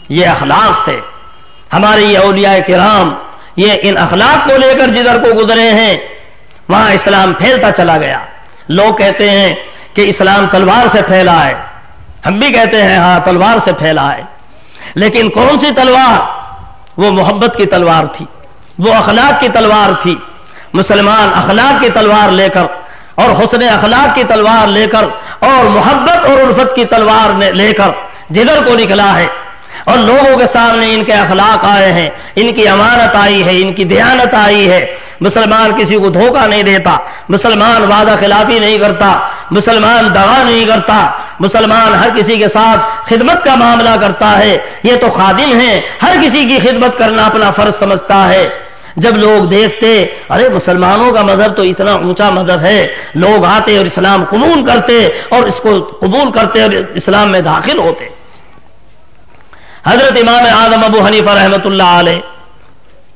یہ اخلاق تھے ہمارے یہ اولیاء کرام، یہ ان اخلاق کو لے کر جدھر کو گزرے ہیں وہاں اسلام پھیلتا چلا گیا۔ لوگ کہتے ہیں کہ اسلام تلوار سے پھیلا ہے، ہم بھی کہتے ہیں ہاں تلوار سے پھیلا ہے، لیکن کون سی تلوار؟ وہ محبت کی تلوار تھی، وہ اخلاق کی تلوار تھی۔ مسلمان اخلاق کی تلوار لے کر اور حسن اخلاق کی تلوار لے کر اور محبت اور الفت کی تلوار لے کر جدھر کو نکلا ہے، اور لوگوں کے سامنے ان کے اخلاق آئے ہیں، ان کی امانت آئی ہے، ان کی دیانت آئی ہے۔ مسلمان کسی کو دھوکہ نہیں دیتا، مسلمان وعدہ خلافی نہیں کرتا، مسلمان دغا نہیں کرتا، مسلمان ہر کسی کے ساتھ خدمت کا معاملہ کرتا ہے۔ یہ تو خادم ہیں، ہر کسی کی خدمت کرنا اپنا فرض سمجھتا ہے۔ جب لوگ دیکھتے ارے مسلمانوں کا مذہب تو اتنا اونچا مذہب ہے، لوگ آتے اور اسلام قبول کرتے اور اس کو قبول کرتے اور اسلام میں داخل ہوتے۔ حضرت امام اعظم ابو حنیفہ رحمۃ اللہ علیہ،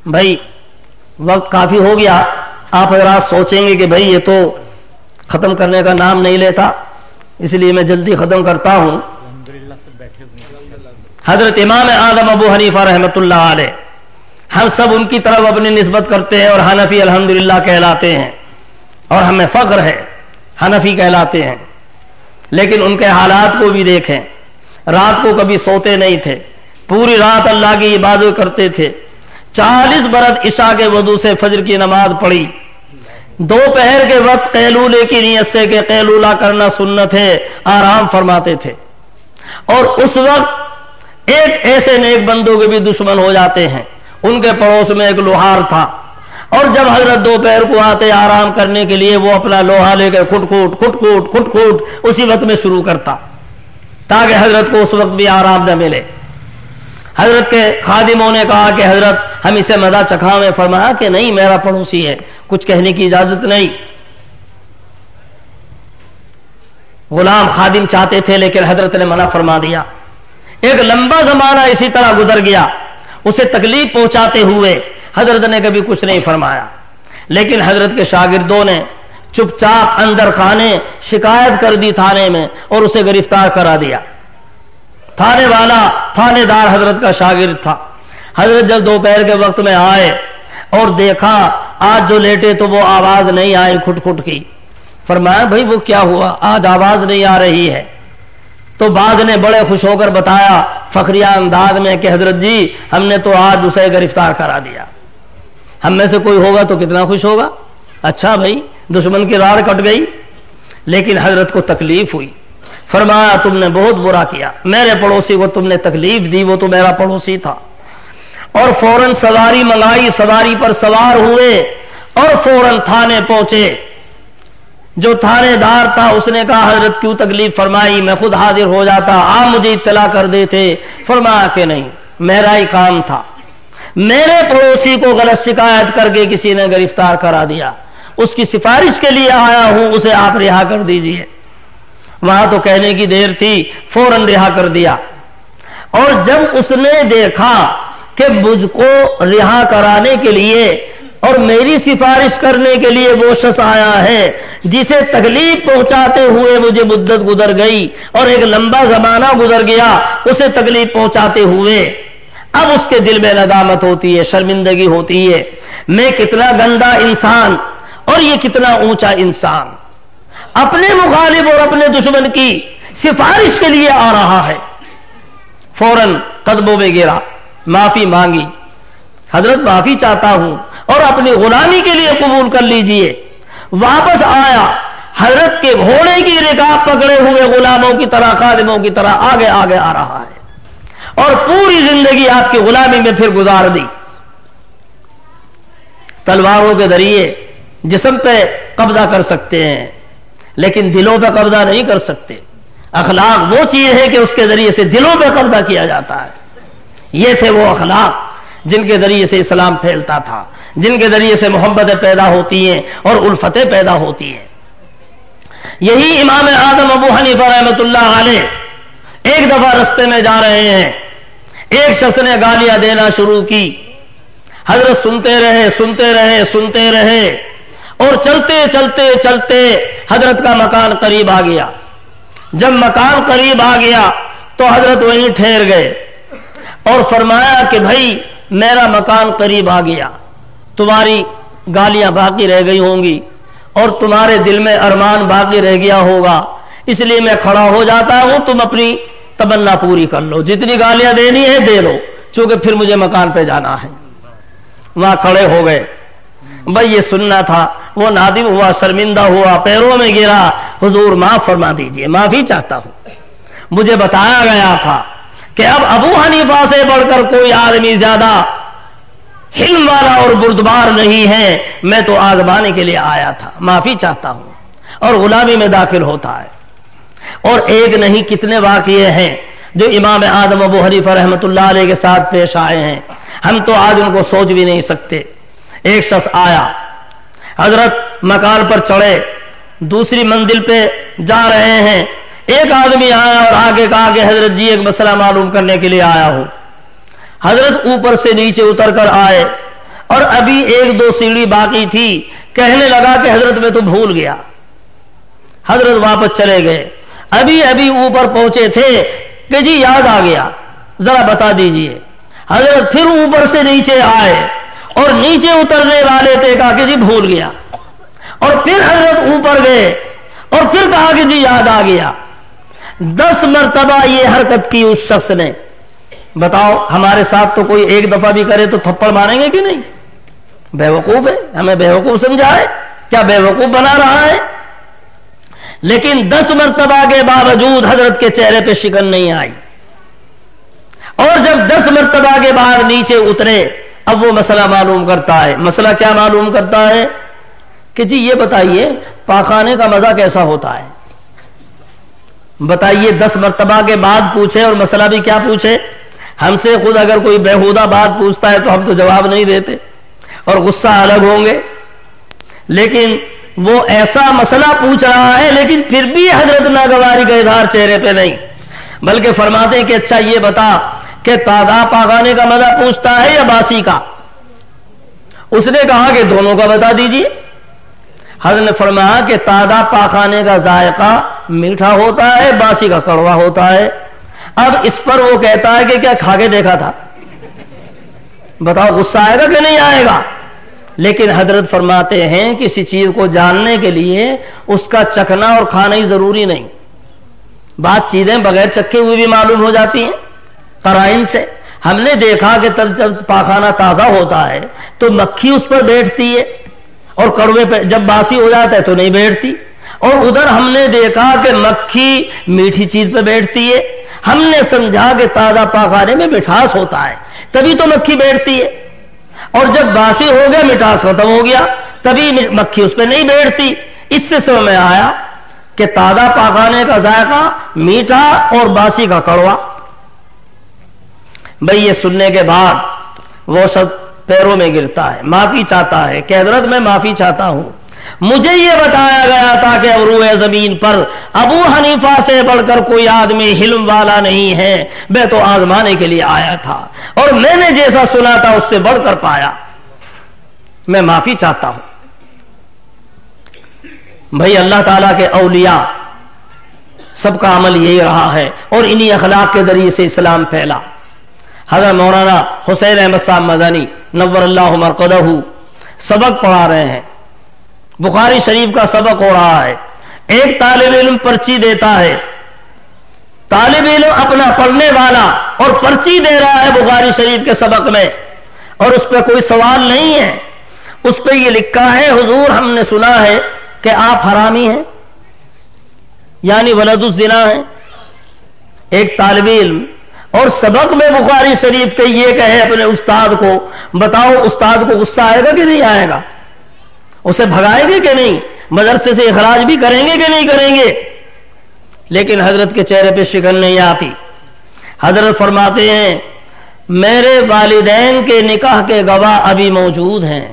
بھائی وقت کافی ہو گیا، آپ اگر آج سوچیں گے کہ بھائی یہ تو ختم کرنے کا نام نہیں لیتا، اس لیے میں جلدی ختم کرتا ہوں۔ حضرت امام اعظم ابو حنیفہ رحمۃ اللہ علیہ، ہم سب ان کی طرف اپنی نسبت کرتے ہیں اور حنفی الحمدللہ کہلاتے ہیں، اور ہمیں فخر ہے حنفی کہلاتے ہیں، لیکن ان کے حالات کو بھی دیکھیں۔ رات کو کبھی سوتے نہیں تھے، پوری رات اللہ کی عبادت کرتے تھے، 40 برس عشاء کے وضو سے فجر کی نماز پڑھی، دوپہر کے وقت قیلولے کی نیت سے کہ قیلولہ کرنا سنت ہے آرام فرماتے تھے، اور اس وقت ایک ایسے نیک بندوں کے بھی دشمن ہو جاتے ہیں۔ ان کے پڑوس میں ایک لوہار تھا، اور جب حضرت دوپہر کو آتے آرام کرنے کے لیے وہ اپنا لوہا لے کے کھٹ کھوٹ اسی وقت میں شروع کرتا تاکہ حضرت کو اس وقت بھی آرام نہ ملے۔ حضرت کے خادموں نے کہا کہ حضرت ہم اسے مزہ چکھائیں، فرمایا کہ نہیں میرا پڑوسی ہے، کچھ کہنے کی اجازت نہیں۔ غلام خادم چاہتے تھے لیکن حضرت نے منع فرما دیا۔ ایک لمبا زمانہ اسی طرح گزر گیا، اسے تکلیف پہنچاتے ہوئے حضرت نے کبھی کچھ نہیں فرمایا، لیکن حضرت کے شاگردوں نے چپ چاپ اندر خانے شکایت کر دی تھانے میں اور اسے گرفتار کرا دیا۔ تھانے والا تھانے دار حضرت کا شاگرد تھا۔ حضرت جب دوپہر کے وقت میں آئے اور دیکھا آج جو لیٹے تو وہ آواز نہیں آئی کھٹ کھٹ کی، فرمایا بھائی وہ کیا ہوا، آج آواز نہیں آ رہی ہے؟ تو بعض نے بڑے خوش ہو کر بتایا فخریہ انداز میں کہ حضرت جی ہم نے تو آج اسے گرفتار کرا دیا۔ ہم میں سے کوئی ہوگا تو کتنا خوش ہوگا، اچھا بھائی دشمن کی راڑ کٹ گئی، لیکن حضرت کو تکلیف ہوئی۔ فرمایا تم نے بہت برا کیا، میرے پڑوسی کو تم نے تکلیف دی، وہ تو میرا پڑوسی تھا۔ اور فوراً سواری منگائی، سواری پر سوار ہوئے اور فوراً تھانے پہنچے۔ جو تھانے دار تھا اس نے کہا حضرت کیوں تکلیف فرمائی، میں خود حاضر ہو جاتا، آپ مجھے اطلاع کر دیتے۔ فرمایا کہ نہیں، میرا ہی کام تھا، میرے پڑوسی کو غلط شکایت کر کے کسی نے گرفتار کرا دیا، اس کی سفارش کے لیے آیا ہوں، اسے آپ رہا کر دیجئے۔ وہاں تو کہنے کی دیر تھی، فوراً رہا کر دیا۔ اور جب اس نے دیکھا کہ مجھ کو رہا کرانے کے لیے اور میری سفارش کرنے کے لیے وہ شخص آیا ہے جسے تکلیف پہنچاتے ہوئے مجھے مدت گزر گئی اور ایک لمبا زمانہ گزر گیا اسے تکلیف پہنچاتے ہوئے، اب اس کے دل میں ندامت ہوتی ہے، شرمندگی ہوتی ہے، میں کتنا گندا انسان اور یہ کتنا اونچا انسان اپنے مخالف اور اپنے دشمن کی سفارش کے لیے آ رہا ہے۔ فوراً قدموں میں گرا، معافی مانگی، حضرت معافی چاہتا ہوں اور اپنی غلامی کے لیے قبول کر لیجئے۔ واپس آیا، حضرت کے گھوڑے کی رکاب پکڑے ہوئے غلاموں کی طرح خادموں کی طرح آگے آگے آ رہا ہے اور پوری زندگی آپ کی غلامی میں پھر گزار دی۔ تلواروں کے ذریعے جسم پہ قبضہ کر سکتے ہیں لیکن دلوں پہ قبضہ نہیں کر سکتے۔ اخلاق وہ چیز ہے کہ اس کے ذریعے سے دلوں پہ قبضہ کیا جاتا ہے۔ یہ تھے وہ اخلاق جن کے ذریعے سے اسلام پھیلتا تھا، جن کے ذریعے سے محبتیں پیدا ہوتی ہیں اور الفتیں پیدا ہوتی ہیں۔ یہی امام اعظم ابو حنیفہ رحمۃ اللہ علیہ ایک دفعہ رستے میں جا رہے ہیں، ایک شخص نے گالیاں دینا شروع کی، حضرت سنتے رہے اور چلتے چلتے چلتے حضرت کا مکان قریب آ گیا۔ جب مکان قریب آ گیا تو حضرت وہیں ٹھہر گئے اور فرمایا کہ بھائی میرا مکان قریب آ گیا، تمہاری گالیاں باقی رہ گئی ہوں گی اور تمہارے دل میں ارمان باقی رہ گیا ہوگا، اس لیے میں کھڑا ہو جاتا ہوں، تم اپنی تمنا پوری کر لو، جتنی گالیاں دینی ہے دے لو، چونکہ پھر مجھے مکان پہ جانا ہے۔ وہاں کھڑے ہو گئے، بھائی یہ سننا تھا، وہ نادم ہوا، شرمندہ ہوا، پیروں میں گرا، حضور معاف فرما دیجئے، معافی چاہتا ہوں، مجھے بتایا گیا تھا کہ اب ابو حنیفہ سے بڑھ کر کوئی آدمی زیادہ حلم والا اور بردبار نہیں ہے، میں تو آزمانے کے لیے آیا تھا، معافی چاہتا ہوں، اور غلامی میں داخل ہوتا ہے۔ اور ایک نہیں کتنے واقعے ہیں جو امام اعظم ابو حنیفہ رحمۃ اللہ علیہ کے ساتھ پیش آئے ہیں، ہم تو آج ان کو سوچ بھی نہیں سکتے۔ ایک شخص آیا، حضرت مکان پر چڑھے، دوسری منزل پہ جا رہے ہیں، ایک آدمی آیا اور آگے کہا کہ حضرت جی ایک مسئلہ معلوم کرنے کے لیے آیا ہوں۔ حضرت اوپر سے نیچے اتر کر آئے اور ابھی ایک دو سیڑھی باقی تھی، کہنے لگا کہ حضرت میں تو بھول گیا۔ حضرت واپس چلے گئے، ابھی اوپر پہنچے تھے کہ جی یاد آ گیا، ذرا بتا دیجئے۔ حضرت پھر اوپر سے نیچے آئے اور نیچے اترنے والے تھے، کہا کہ جی بھول گیا، اور پھر حضرت اوپر گئے اور پھر کہا کہ جی یاد آ گیا۔ 10 مرتبہ یہ حرکت کی اس شخص نے۔ بتاؤ ہمارے ساتھ تو کوئی ایک دفعہ بھی کرے تو تھپڑ ماریں گے کہ نہیں؟ بیوقوف ہے، ہمیں بیوقوف سمجھا ہے کیا؟ بیوقوف بنا رہا ہے۔ لیکن 10 مرتبہ کے باوجود حضرت کے چہرے پہ شکن نہیں آئی، اور جب 10 مرتبہ کے بعد نیچے اترے، اب وہ مسئلہ معلوم کرتا ہے۔ مسئلہ کیا معلوم کرتا ہے کہ جی یہ بتائیے پاخانے کا مزہ کیسا ہوتا ہے؟ بتائیے، 10 مرتبہ کے بعد پوچھے اور مسئلہ بھی کیا پوچھے؟ ہم سے خود اگر کوئی بےہودہ بات پوچھتا ہے تو ہم تو جواب نہیں دیتے اور غصہ الگ ہوں گے، لیکن وہ ایسا مسئلہ پوچھ رہا ہے لیکن پھر بھی حضرت ناگواری کا اظہار چہرے پہ نہیں، بلکہ فرماتے ہیں کہ اچھا یہ بتا کہ تازہ پاخانے کا مزہ پوچھتا ہے یا باسی کا؟ اس نے کہا کہ دونوں کا بتا دیجئے۔ حضرت نے فرمایا کہ تازہ پاخانے کا ذائقہ میٹھا ہوتا ہے، باسی کا کڑوا ہوتا ہے۔ اب اس پر وہ کہتا ہے کہ کیا کھا کے دیکھا تھا؟ بتاؤ غصہ آئے گا کہ نہیں آئے گا؟ لیکن حضرت فرماتے ہیں کسی چیز کو جاننے کے لیے اس کا چکھنا اور کھانا ہی ضروری نہیں، بات چیزیں بغیر چکھے ہوئے بھی معلوم ہو جاتی ہیں قرائن سے۔ ہم نے دیکھا کہ جب پاخانہ تازہ ہوتا ہے تو مکھی اس پر بیٹھتی ہے، اور کڑوے پہ جب باسی ہو جاتا ہے تو نہیں بیٹھتی، اور ادھر ہم نے دیکھا کہ مکھی میٹھی چیز پہ بیٹھتی ہے۔ ہم نے سمجھا کہ تازہ پاخانے میں مٹھاس ہوتا ہے تبھی تو مکھی بیٹھتی ہے، اور جب باسی ہو گیا مٹھاس ختم ہو گیا تبھی مکھی اس پہ نہیں بیٹھتی۔ اس سے سمجھ میں آیا کہ تازہ پاخانے کا ذائقہ میٹھا اور باسی کا کڑوا۔ بھئی یہ سننے کے بعد وہ سب پیروں میں گرتا ہے، معافی چاہتا ہے کہ حضرت میں معافی چاہتا ہوں، مجھے یہ بتایا گیا تھا کہ روئے زمین پر ابو حنیفہ سے بڑھ کر کوئی آدمی حلم والا نہیں ہے، میں تو آزمانے کے لیے آیا تھا اور میں نے جیسا سنا تھا اس سے بڑھ کر پایا، میں معافی چاہتا ہوں۔ بھائی اللہ تعالیٰ کے اولیاء سب کا عمل یہی رہا ہے اور انہی اخلاق کے ذریعے سے اسلام پھیلا۔ حضرت مولانا حسین احمد صاحب مدنی نور اللہ مرقدہ سبق پڑھا رہے ہیں، بخاری شریف کا سبق ہو رہا ہے، ایک طالب علم پرچی دیتا ہے، طالب علم اپنا پڑھنے والا اور پرچی دے رہا ہے بخاری شریف کے سبق میں، اور اس پہ کوئی سوال نہیں ہے، اس پہ یہ لکھا ہے حضور ہم نے سنا ہے کہ آپ حرامی ہیں، یعنی ولد الزنا ہیں۔ ایک طالب علم اور سبق میں بخاری شریف کے یہ کہے اپنے استاد کو، بتاؤ استاد کو غصہ آئے گا کہ نہیں آئے گا؟ اسے بھگائیں گے کہ نہیں؟ مدرسے سے اخراج بھی کریں گے کہ نہیں کریں گے؟ لیکن حضرت کے چہرے پہ شکن نہیں آتی۔ حضرت فرماتے ہیں میرے والدین کے نکاح کے گواہ ابھی موجود ہیں،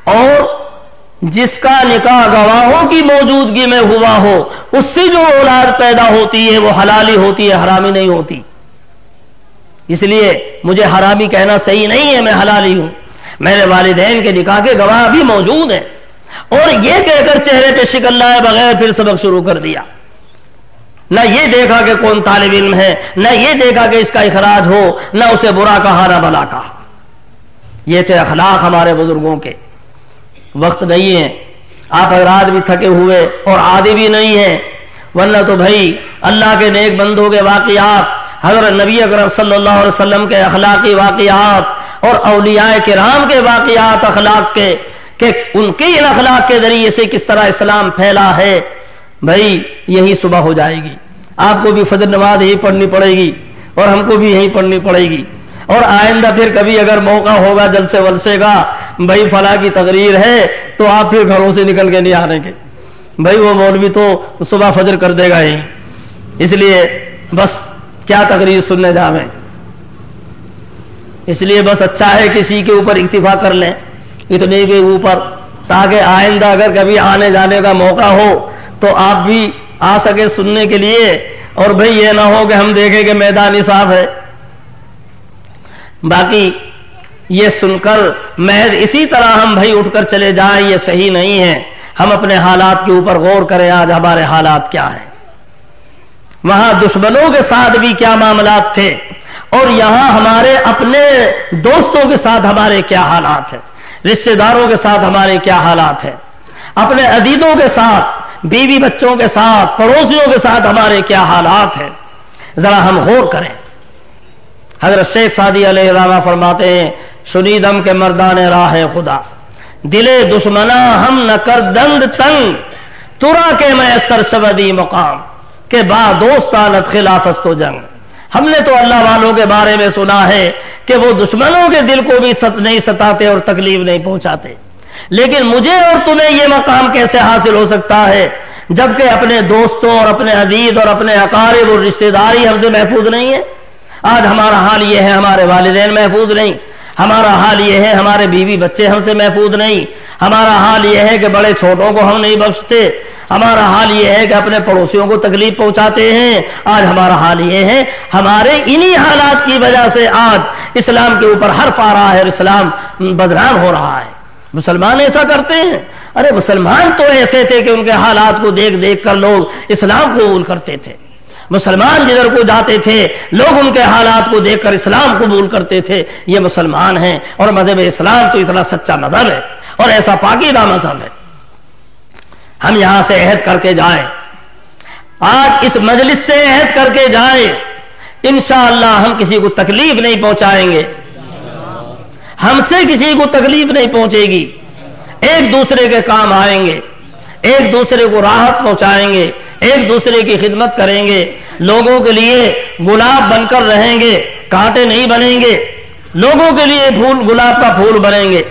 اور جس کا نکاح گواہوں کی موجودگی میں ہوا ہو اس سے جو اولاد پیدا ہوتی ہے وہ حلالی ہوتی ہے، حرامی نہیں ہوتی. اس لیے مجھے حرامی کہنا صحیح نہیں ہے، میں حلالی ہوں. میرے والدین کے نکاح کے گواہ بھی موجود ہیں، اور یہ کہہ کر چہرے پہ شکل لائے بغیر پھر سبق شروع کر دیا. نہ یہ دیکھا کہ کون طالب علم ہے، نہ یہ دیکھا کہ اس کا اخراج ہو، نہ اسے برا کہا نہ بھلا کہا. یہ تھے اخلاق ہمارے بزرگوں کے. وقت نہیں ہے، آپ حضرات بھی تھکے ہوئے اور عادی بھی نہیں ہیں، ورنہ تو بھائی اللہ کے نیک بندوں کے واقعات، حضرت نبی اکرم صلی اللہ علیہ وسلم کے اخلاقی واقعات اور اولیاء کرام کے واقعات اخلاق کے، کہ ان کے ان اخلاق کے ذریعے سے کس طرح اسلام پھیلا ہے، بھائی یہی صبح ہو جائے گی. آپ کو بھی فجر نماز یہی پڑھنی پڑے گی اور ہم کو بھی یہی پڑھنی پڑے گی. اور آئندہ پھر کبھی اگر موقع ہوگا جلسے ولسے کا، بھائی فلاں کی تقریر ہے، تو آپ پھر گھروں سے نکل کے نہیں آنے کے، بھائی وہ مولوی تو صبح فجر کر دے گا ہی، اس لیے بس کیا تقریر سننے جاویں. اس لیے بس اچھا ہے کسی کے اوپر اکتفا کر لیں اتنے کے اوپر، تاکہ آئندہ اگر کبھی آنے جانے کا موقع ہو تو آپ بھی آ سکے سننے کے لیے. اور بھئی یہ نہ ہو کہ ہم دیکھیں کہ میدان ہی صاف ہے. باقی یہ سن کر محض اسی طرح ہم بھائی اٹھ کر چلے جائیں یہ صحیح نہیں ہے. ہم اپنے حالات کے اوپر غور کریں، آج ہمارے حالات کیا ہیں، وہاں دشمنوں کے ساتھ بھی کیا معاملات تھے، اور یہاں ہمارے اپنے دوستوں کے ساتھ ہمارے کیا حالات ہیں، رشتہ داروں کے ساتھ ہمارے کیا حالات ہیں، اپنے عزیزوں کے ساتھ، بیوی بچوں کے ساتھ، پڑوسیوں کے ساتھ ہمارے کیا حالات ہیں. ذرا ہم غور کریں. حضرت شیخ سعدی علیہ الرحمہ فرماتے ہیں، شنیدم کے مردان راہ خدا، دلے دشمنا ہم نہ کر دند تنگ، ترا کے میں سرشبدی مقام کہ با دوستانت خلافست و جنگ. ہم نے تو اللہ والوں کے بارے میں سنا ہے کہ وہ دشمنوں کے دل کو بھی نہیں ستاتے اور تکلیف نہیں پہنچاتے، لیکن مجھے اور تمہیں یہ مقام کیسے حاصل ہو سکتا ہے جبکہ اپنے دوستوں اور اپنے عزیز اور اپنے اقارب اور رشتہ داری ہم سے محفوظ نہیں ہے. آج ہمارا حال یہ ہے، ہمارے والدین محفوظ نہیں، ہمارا حال یہ ہے ہمارے بیوی بچے ہم سے محفوظ نہیں، ہمارا حال یہ ہے کہ بڑے چھوٹوں کو ہم نہیں بخشتے، ہمارا حال یہ ہے کہ اپنے پڑوسیوں کو تکلیف پہنچاتے ہیں. آج ہمارا حال یہ ہے، ہمارے انہی حالات کی وجہ سے آج اسلام کے اوپر حرف آ رہا ہے اور اسلام بدنام ہو رہا ہے. مسلمان ایسا کرتے ہیں؟ ارے مسلمان تو ایسے تھے کہ ان کے حالات کو دیکھ دیکھ کر لوگ اسلام قبول کرتے تھے. مسلمان جدھر کو جاتے تھے لوگ ان کے حالات کو دیکھ کر اسلام قبول کرتے تھے. یہ مسلمان ہیں، اور مذہب اسلام تو اتنا سچا مذہب ہے اور ایسا پاکیزہ مذہب ہے. ہم یہاں سے عہد کر کے جائیں، آج اس مجلس سے عہد کر کے جائیں، انشاءاللہ ہم کسی کو تکلیف نہیں پہنچائیں گے، ہم سے کسی کو تکلیف نہیں پہنچے گی، ایک دوسرے کے کام آئیں گے، ایک دوسرے کو راحت پہنچائیں گے، ایک دوسرے کی خدمت کریں گے، لوگوں کے لیے گلاب بن کر رہیں گے، کانٹے نہیں بنیں گے، لوگوں کے لیے پھول گلاب کا پھول بنیں گے،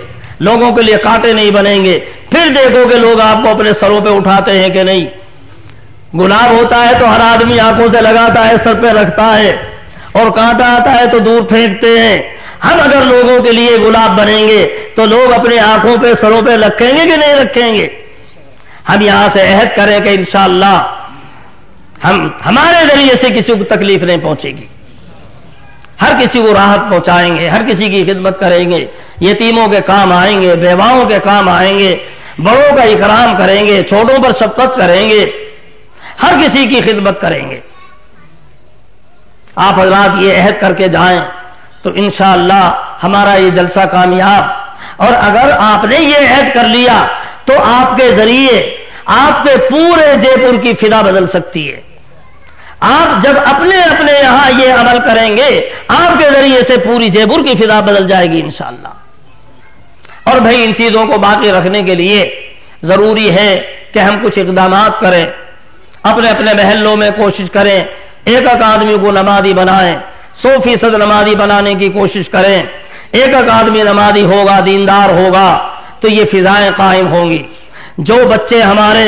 لوگوں کے لیے کانٹے نہیں بنیں گے. پھر دیکھو کہ لوگ آپ کو اپنے سروں پہ اٹھاتے ہیں کہ نہیں. گلاب ہوتا ہے تو ہر آدمی آنکھوں سے لگاتا ہے، سر پہ رکھتا ہے، اور کانٹا آتا ہے تو دور پھینکتے ہیں. ہم اگر لوگوں کے لیے گلاب بنیں گے تو لوگ اپنے آنکھوں پہ سروں پہ رکھیں گے کہ نہیں رکھیں گے؟ ہم یہاں سے عہد کریں کہ انشاءاللہ ہم ہمارے ذریعے سے کسی کو تکلیف نہیں پہنچے گی، ہر کسی کو راحت پہنچائیں گے، ہر کسی کی خدمت کریں گے، یتیموں کے کام آئیں گے، بیواؤں کے کام آئیں گے، بڑوں کا اکرام کریں گے، چھوٹوں پر شفقت کریں گے، ہر کسی کی خدمت کریں گے. آپ حضرات یہ عہد کر کے جائیں تو انشاءاللہ ہمارا یہ جلسہ کامیاب. اور اگر آپ نے یہ عہد کر لیا تو آپ کے ذریعے آپ کے پورے جے پور کی فضا بدل سکتی ہے. آپ جب اپنے اپنے یہاں یہ عمل کریں گے آپ کے ذریعے سے پوری جے پور کی فضا بدل جائے گی انشاءاللہ. اور بھائی ان چیزوں کو باقی رکھنے کے لیے ضروری ہے کہ ہم کچھ اقدامات کریں، اپنے اپنے محلوں میں کوشش کریں، ایک ایک آدمی کو نمازی بنائیں، 100% نمازی بنانے کی کوشش کریں. ایک ایک آدمی نمازی ہوگا، دیندار ہوگا تو یہ فضائیں قائم ہوں گی. جو بچے ہمارے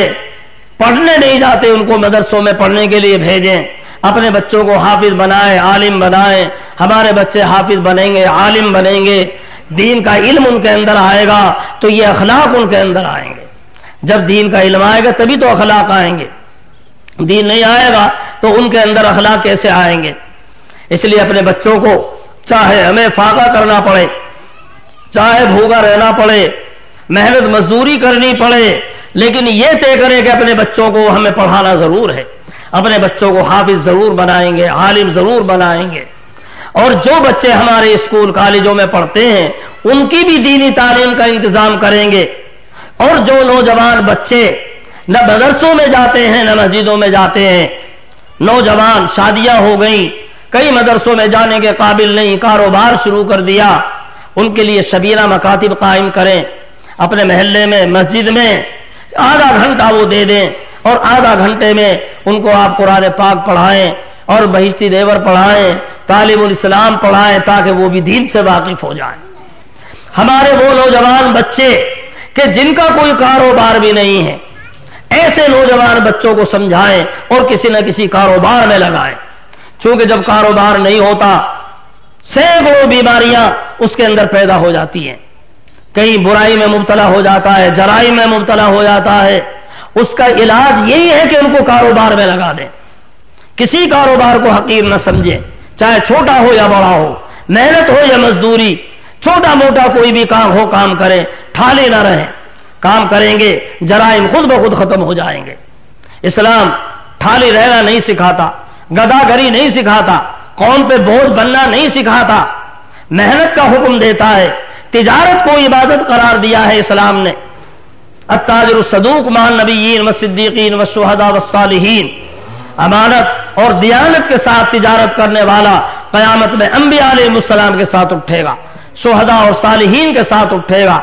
پڑھنے نہیں جاتے ان کو مدرسوں میں پڑھنے کے لیے بھیجیں، اپنے بچوں کو حافظ بنائیں، عالم بنائیں. ہمارے بچے حافظ بنیں گے، عالم بنیں گے، دین کا علم ان کے اندر آئے گا تو یہ اخلاق ان کے اندر آئیں گے. جب دین کا علم آئے گا تبھی تو اخلاق آئیں گے، دین نہیں آئے گا تو ان کے اندر اخلاق کیسے آئیں گے؟ اس لیے اپنے بچوں کو چاہے ہمیں فاقہ کرنا پڑے، چاہے بھوکا رہنا پڑے، محنت مزدوری کرنی پڑے، لیکن یہ طے کریں کہ اپنے بچوں کو ہمیں پڑھانا ضرور ہے، اپنے بچوں کو حافظ ضرور بنائیں گے، عالم ضرور بنائیں گے۔ اور جو بچے ہمارے اسکول کالجوں میں پڑھتے ہیں ان کی بھی دینی تعلیم کا انتظام کریں گے۔ اور جو نوجوان بچے نہ مدرسوں میں جاتے ہیں نہ مسجدوں میں جاتے ہیں، نوجوان شادیاں ہو گئیں، کئی مدرسوں میں جانے کے قابل نہیں، کاروبار شروع کر دیا، ان کے لیے شبیرہ مکاتب قائم کریں، اپنے محلے میں مسجد میں آدھا گھنٹہ وہ دے دیں، اور آدھا گھنٹے میں ان کو آپ قرآن پاک پڑھائیں اور بہشتی دیور پڑھائیں، تعلیم الاسلام پڑھائیں، تاکہ وہ بھی دین سے واقف ہو جائیں۔ ہمارے وہ نوجوان بچے کہ جن کا کوئی کاروبار بھی نہیں ہے، ایسے نوجوان بچوں کو سمجھائیں اور کسی نہ کسی کاروبار میں لگائیں، چونکہ جب کاروبار نہیں ہوتا سینکڑوں بیماریاں اس کے اندر پیدا ہو جاتی ہیں، کہیں برائی میں مبتلا ہو جاتا ہے، جرائم میں مبتلا ہو جاتا ہے۔ اس کا علاج یہی ہے کہ ان کو کاروبار میں لگا دیں، کسی کاروبار کو حقیر نہ سمجھیں، چاہے چھوٹا ہو یا بڑا ہو، محنت ہو یا مزدوری، چھوٹا موٹا کوئی بھی کام ہو کام کریں، ٹھالے نہ رہیں، کام کریں گے جرائم خود بخود ختم ہو جائیں گے۔ اسلام ٹھالے رہنا نہیں سکھاتا، گداگری نہیں سکھاتا، قوم پہ بوجھ بننا نہیں سکھاتا، محنت کا حکم دیتا ہے، تجارت کو عبادت قرار دیا ہے اسلام نے۔ التاجر الصدوق مع النبیین والصدیقین والشہداء والصالحین، امانت اور دیانت کے ساتھ تجارت کرنے والا قیامت میں انبیاء علیہ السلام کے ساتھ اٹھے گا، شہداء اور صالحین کے ساتھ اٹھے گا۔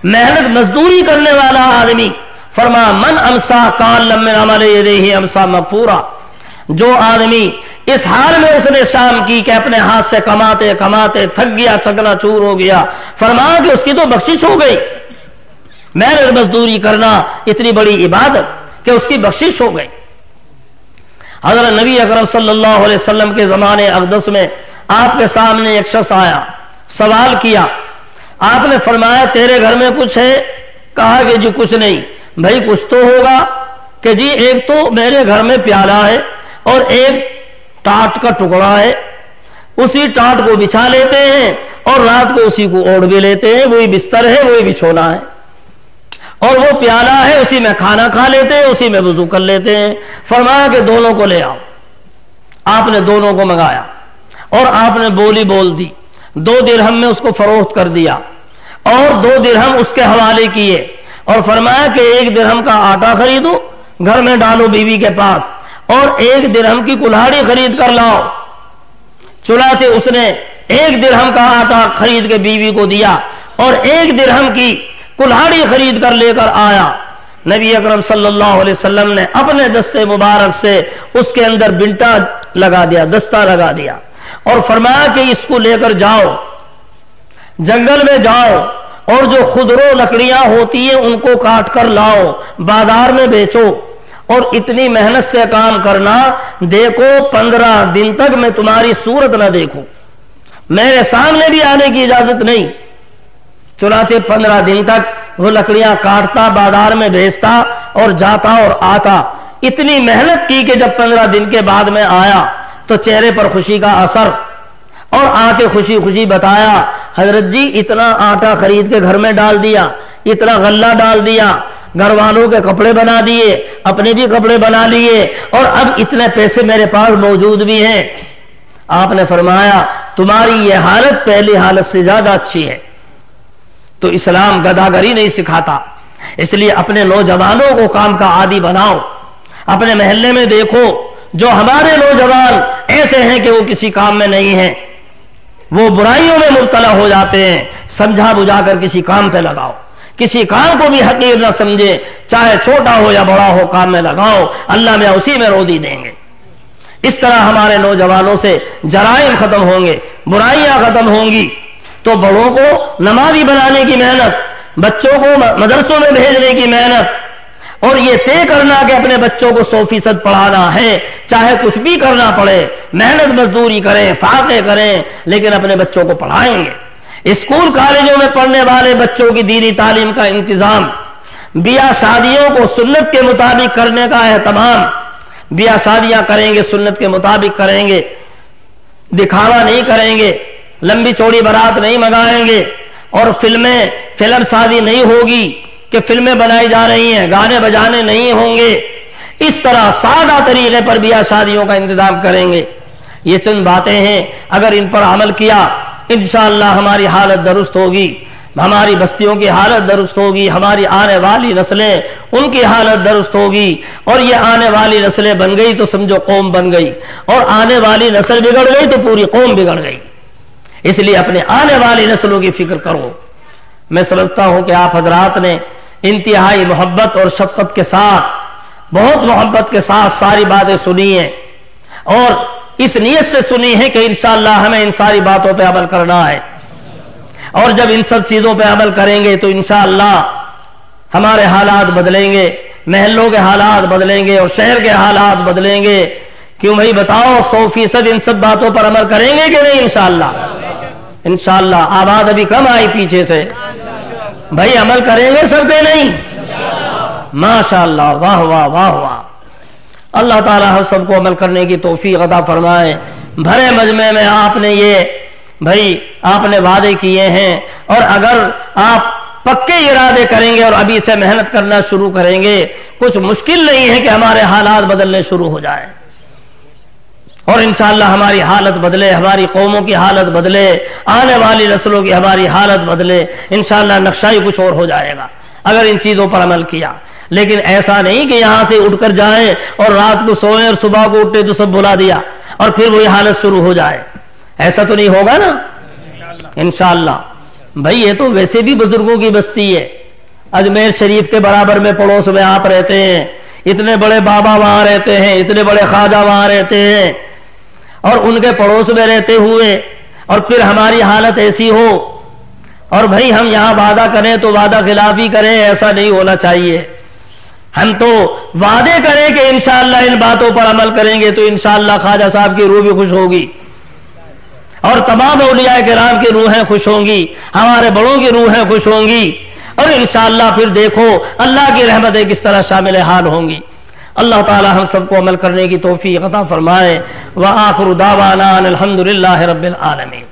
محنت مزدوری کرنے والا آدمی فرما من امسا کالم من عمل یدیہ امسا مغفورا، جو آدمی اس حال میں اس نے شام کی کہ اپنے ہاتھ سے کماتے کماتے تھک گیا، چکنا چور ہو گیا، فرمایا کہ اس کی تو بخشش ہو گئی۔ محنت مزدوری کرنا اتنی بڑی عبادت کہ اس کی بخشش ہو گئی۔ حضرت نبی اکرم صلی اللہ علیہ وسلم کے زمانے اقدس میں آپ کے سامنے ایک شخص آیا، سوال کیا، آپ نے فرمایا تیرے گھر میں کچھ ہے؟ کہا کہ جی کچھ نہیں۔ بھائی کچھ تو ہوگا؟ کہ جی ایک تو میرے گھر میں پیالہ ہے اور ایک ٹاٹ کا ٹکڑا ہے، اسی ٹاٹ کو بچھا لیتے ہیں اور رات کو اسی کو اوڑھ بھی لیتے ہیں، وہی بستر ہے وہی بچھونا ہے، اور وہ پیالہ ہے اسی میں کھانا کھا لیتے ہیں، اسی میں وضو کر لیتے ہیں۔ فرمایا کہ دونوں کو لے آؤ۔ آپ نے دونوں کو منگایا اور آپ نے بولی بول دی، 2 درہم میں اس کو فروخت کر دیا اور 2 درہم اس کے حوالے کیے، اور فرمایا کہ 1 درہم کا آٹا خریدو، گھر میں ڈالو بیوی کے پاس، اور 1 درہم کی کلہاڑی خرید کر لاؤ۔ چنانچہ اس نے 1 درہم کا آٹا خرید کے بیوی کو دیا اور 1 درہم کی کلہاڑی خرید کر لے کر آیا۔ نبی اکرم صلی اللہ علیہ وسلم نے اپنے دستے مبارک سے اس کے اندر بنٹا لگا دیا، دستہ لگا دیا، اور فرمایا کہ اس کو لے کر جاؤ، جنگل میں جاؤ اور جو خضرو لکڑیاں ہوتی ہیں ان کو کاٹ کر لاؤ، بازار میں بیچو، اور اتنی محنت سے کام کرنا، دیکھو 15 دن تک میں تمہاری صورت نہ دیکھوں، میرے سامنے بھی آنے کی اجازت نہیں۔ چنانچہ 15 دن تک وہ لکڑیاں کاٹتا، بازار میں بیچتا اور جاتا اور آتا، اتنی محنت کی کہ جب 15 دن کے بعد میں آیا تو چہرے پر خوشی کا اثر، اور آ کے خوشی خوشی بتایا حضرت جی اتنا آٹا خرید کے گھر میں ڈال دیا، اتنا غلہ ڈال دیا، گھر والوں کے کپڑے بنا دیے، اپنے بھی کپڑے بنا لیے، اور اب اتنے پیسے میرے پاس موجود بھی ہیں۔ آپ نے فرمایا تمہاری یہ حالت پہلی حالت سے زیادہ اچھی ہے۔ تو اسلام گداگری نہیں سکھاتا، اس لیے اپنے نوجوانوں کو کام کا عادی بناؤ۔ اپنے محلے میں دیکھو جو ہمارے نوجوان ایسے ہیں کہ وہ کسی کام میں نہیں ہیں، وہ برائیوں میں مبتلا ہو جاتے ہیں، سمجھا بجھا کر کسی کام پہ لگاؤ، کسی کام کو بھی حقیر نہ سمجھے، چاہے چھوٹا ہو یا بڑا ہو، کام میں لگاؤ، اللہ میں اسی میں روزی دیں گے۔ اس طرح ہمارے نوجوانوں سے جرائم ختم ہوں گے، برائیاں ختم ہوں گی۔ تو بڑوں کو نمازی بنانے کی محنت، بچوں کو مدرسوں میں بھیجنے کی محنت، اور یہ طے کرنا کہ اپنے بچوں کو 100% پڑھانا ہے، چاہے کچھ بھی کرنا پڑے، محنت مزدوری کریں، فاقے کریں، لیکن اپنے بچوں کو پڑھائیں گے۔ اسکول کالجوں میں پڑھنے والے بچوں کی دینی تعلیم کا انتظام بیاہ شادیوں کو سنت کے مطابق کرنے کا اہتمام، بیاہ شادیاں کریں گے سنت کے مطابق کریں گے، دکھاوا نہیں کریں گے، لمبی چوڑی بارات نہیں منگائیں گے، اور فلم شادی نہیں ہوگی کہ فلمیں بنائی جا رہی ہیں، گانے بجانے نہیں ہوں گے، اس طرح سادہ طریقے پر بیاہ شادیوں کا انتظام کریں گے۔ یہ چند باتیں ہیں، اگر ان پر عمل کیا انشاءاللہ ہماری حالت درست ہوگی، ہماری بستیوں کی حالت درست ہوگی، ہماری آنے والی نسلیں ان کی حالت درست ہوگی، اور یہ آنے والی نسلیں بن گئی تو سمجھو قوم بن گئی، اور آنے والی نسل بگڑ گئی تو پوری قوم بگڑ گئی۔ اس لیے اپنے آنے والی نسلوں کی فکر کرو۔ میں سمجھتا ہوں کہ آپ حضرات نے انتہائی محبت اور شفقت کے ساتھ، بہت محبت کے ساتھ ساری باتیں سنی ہیں، اور اس نیت سے سنی ہے کہ انشاءاللہ ہمیں ان ساری باتوں پہ عمل کرنا ہے، اور جب ان سب چیزوں پہ عمل کریں گے تو انشاءاللہ ہمارے حالات بدلیں گے، محلوں کے حالات بدلیں گے، اور شہر کے حالات بدلیں گے۔ کیوں بھائی بتاؤ، 100% ان سب باتوں پر عمل کریں گے کہ نہیں؟ انشاءاللہ انشاءاللہ آواز ابھی کم آئی پیچھے سے، بھائی عمل کریں گے سب پہ نہیں؟ ماشاءاللہ، واہ واہ واہ واہ۔ اللہ تعالیٰ ہم سب کو عمل کرنے کی توفیق عطا فرمائے۔ بھرے مجمع میں آپ نے آپ نے وعدے کیے ہیں، اور اگر آپ پکے ارادے کریں گے اور ابھی سے محنت کرنا شروع کریں گے، کچھ مشکل نہیں ہے کہ ہمارے حالات بدلنے شروع ہو جائیں، اور انشاءاللہ ہماری حالت بدلے، ہماری قوموں کی حالت بدلے، آنے والی نسلوں کی ہماری حالت بدلے، انشاءاللہ نقشہ ہی کچھ اور ہو جائے گا اگر ان چیزوں پر عمل کیا۔ لیکن ایسا نہیں کہ یہاں سے اٹھ کر جائیں اور رات کو سوئیں اور صبح کو اٹھتے تو سب بھلا دیا اور پھر وہی حالت شروع ہو جائے، ایسا تو نہیں ہوگا نا انشاءاللہ۔ بھائی یہ تو ویسے بھی بزرگوں کی بستی ہے، اجمیر شریف کے برابر میں پڑوس میں آپ رہتے ہیں، اتنے بڑے بابا وہاں رہتے ہیں، اتنے بڑے خواجہ وہاں رہتے ہیں، اور ان کے پڑوس میں رہتے ہوئے اور پھر ہماری حالت ایسی ہو، اور بھائی ہم یہاں وعدہ کریں تو وعدہ خلافی کریں، ایسا نہیں ہونا چاہیے۔ ہم تو وعدے کریں کہ انشاءاللہ ان باتوں پر عمل کریں گے تو انشاءاللہ خواجہ صاحب کی روح بھی خوش ہوگی، اور تمام اولیاء کرام کی روحیں خوش ہوں گی، ہمارے بڑوں کی روحیں خوش ہوں گی، اور انشاءاللہ پھر دیکھو اللہ کی رحمتیں کس طرح شامل حال ہوں گی۔ اللہ تعالی ہم سب کو عمل کرنے کی توفیق عطا فرمائے۔ وآخر دعوانا الحمدللہ رب العالمین۔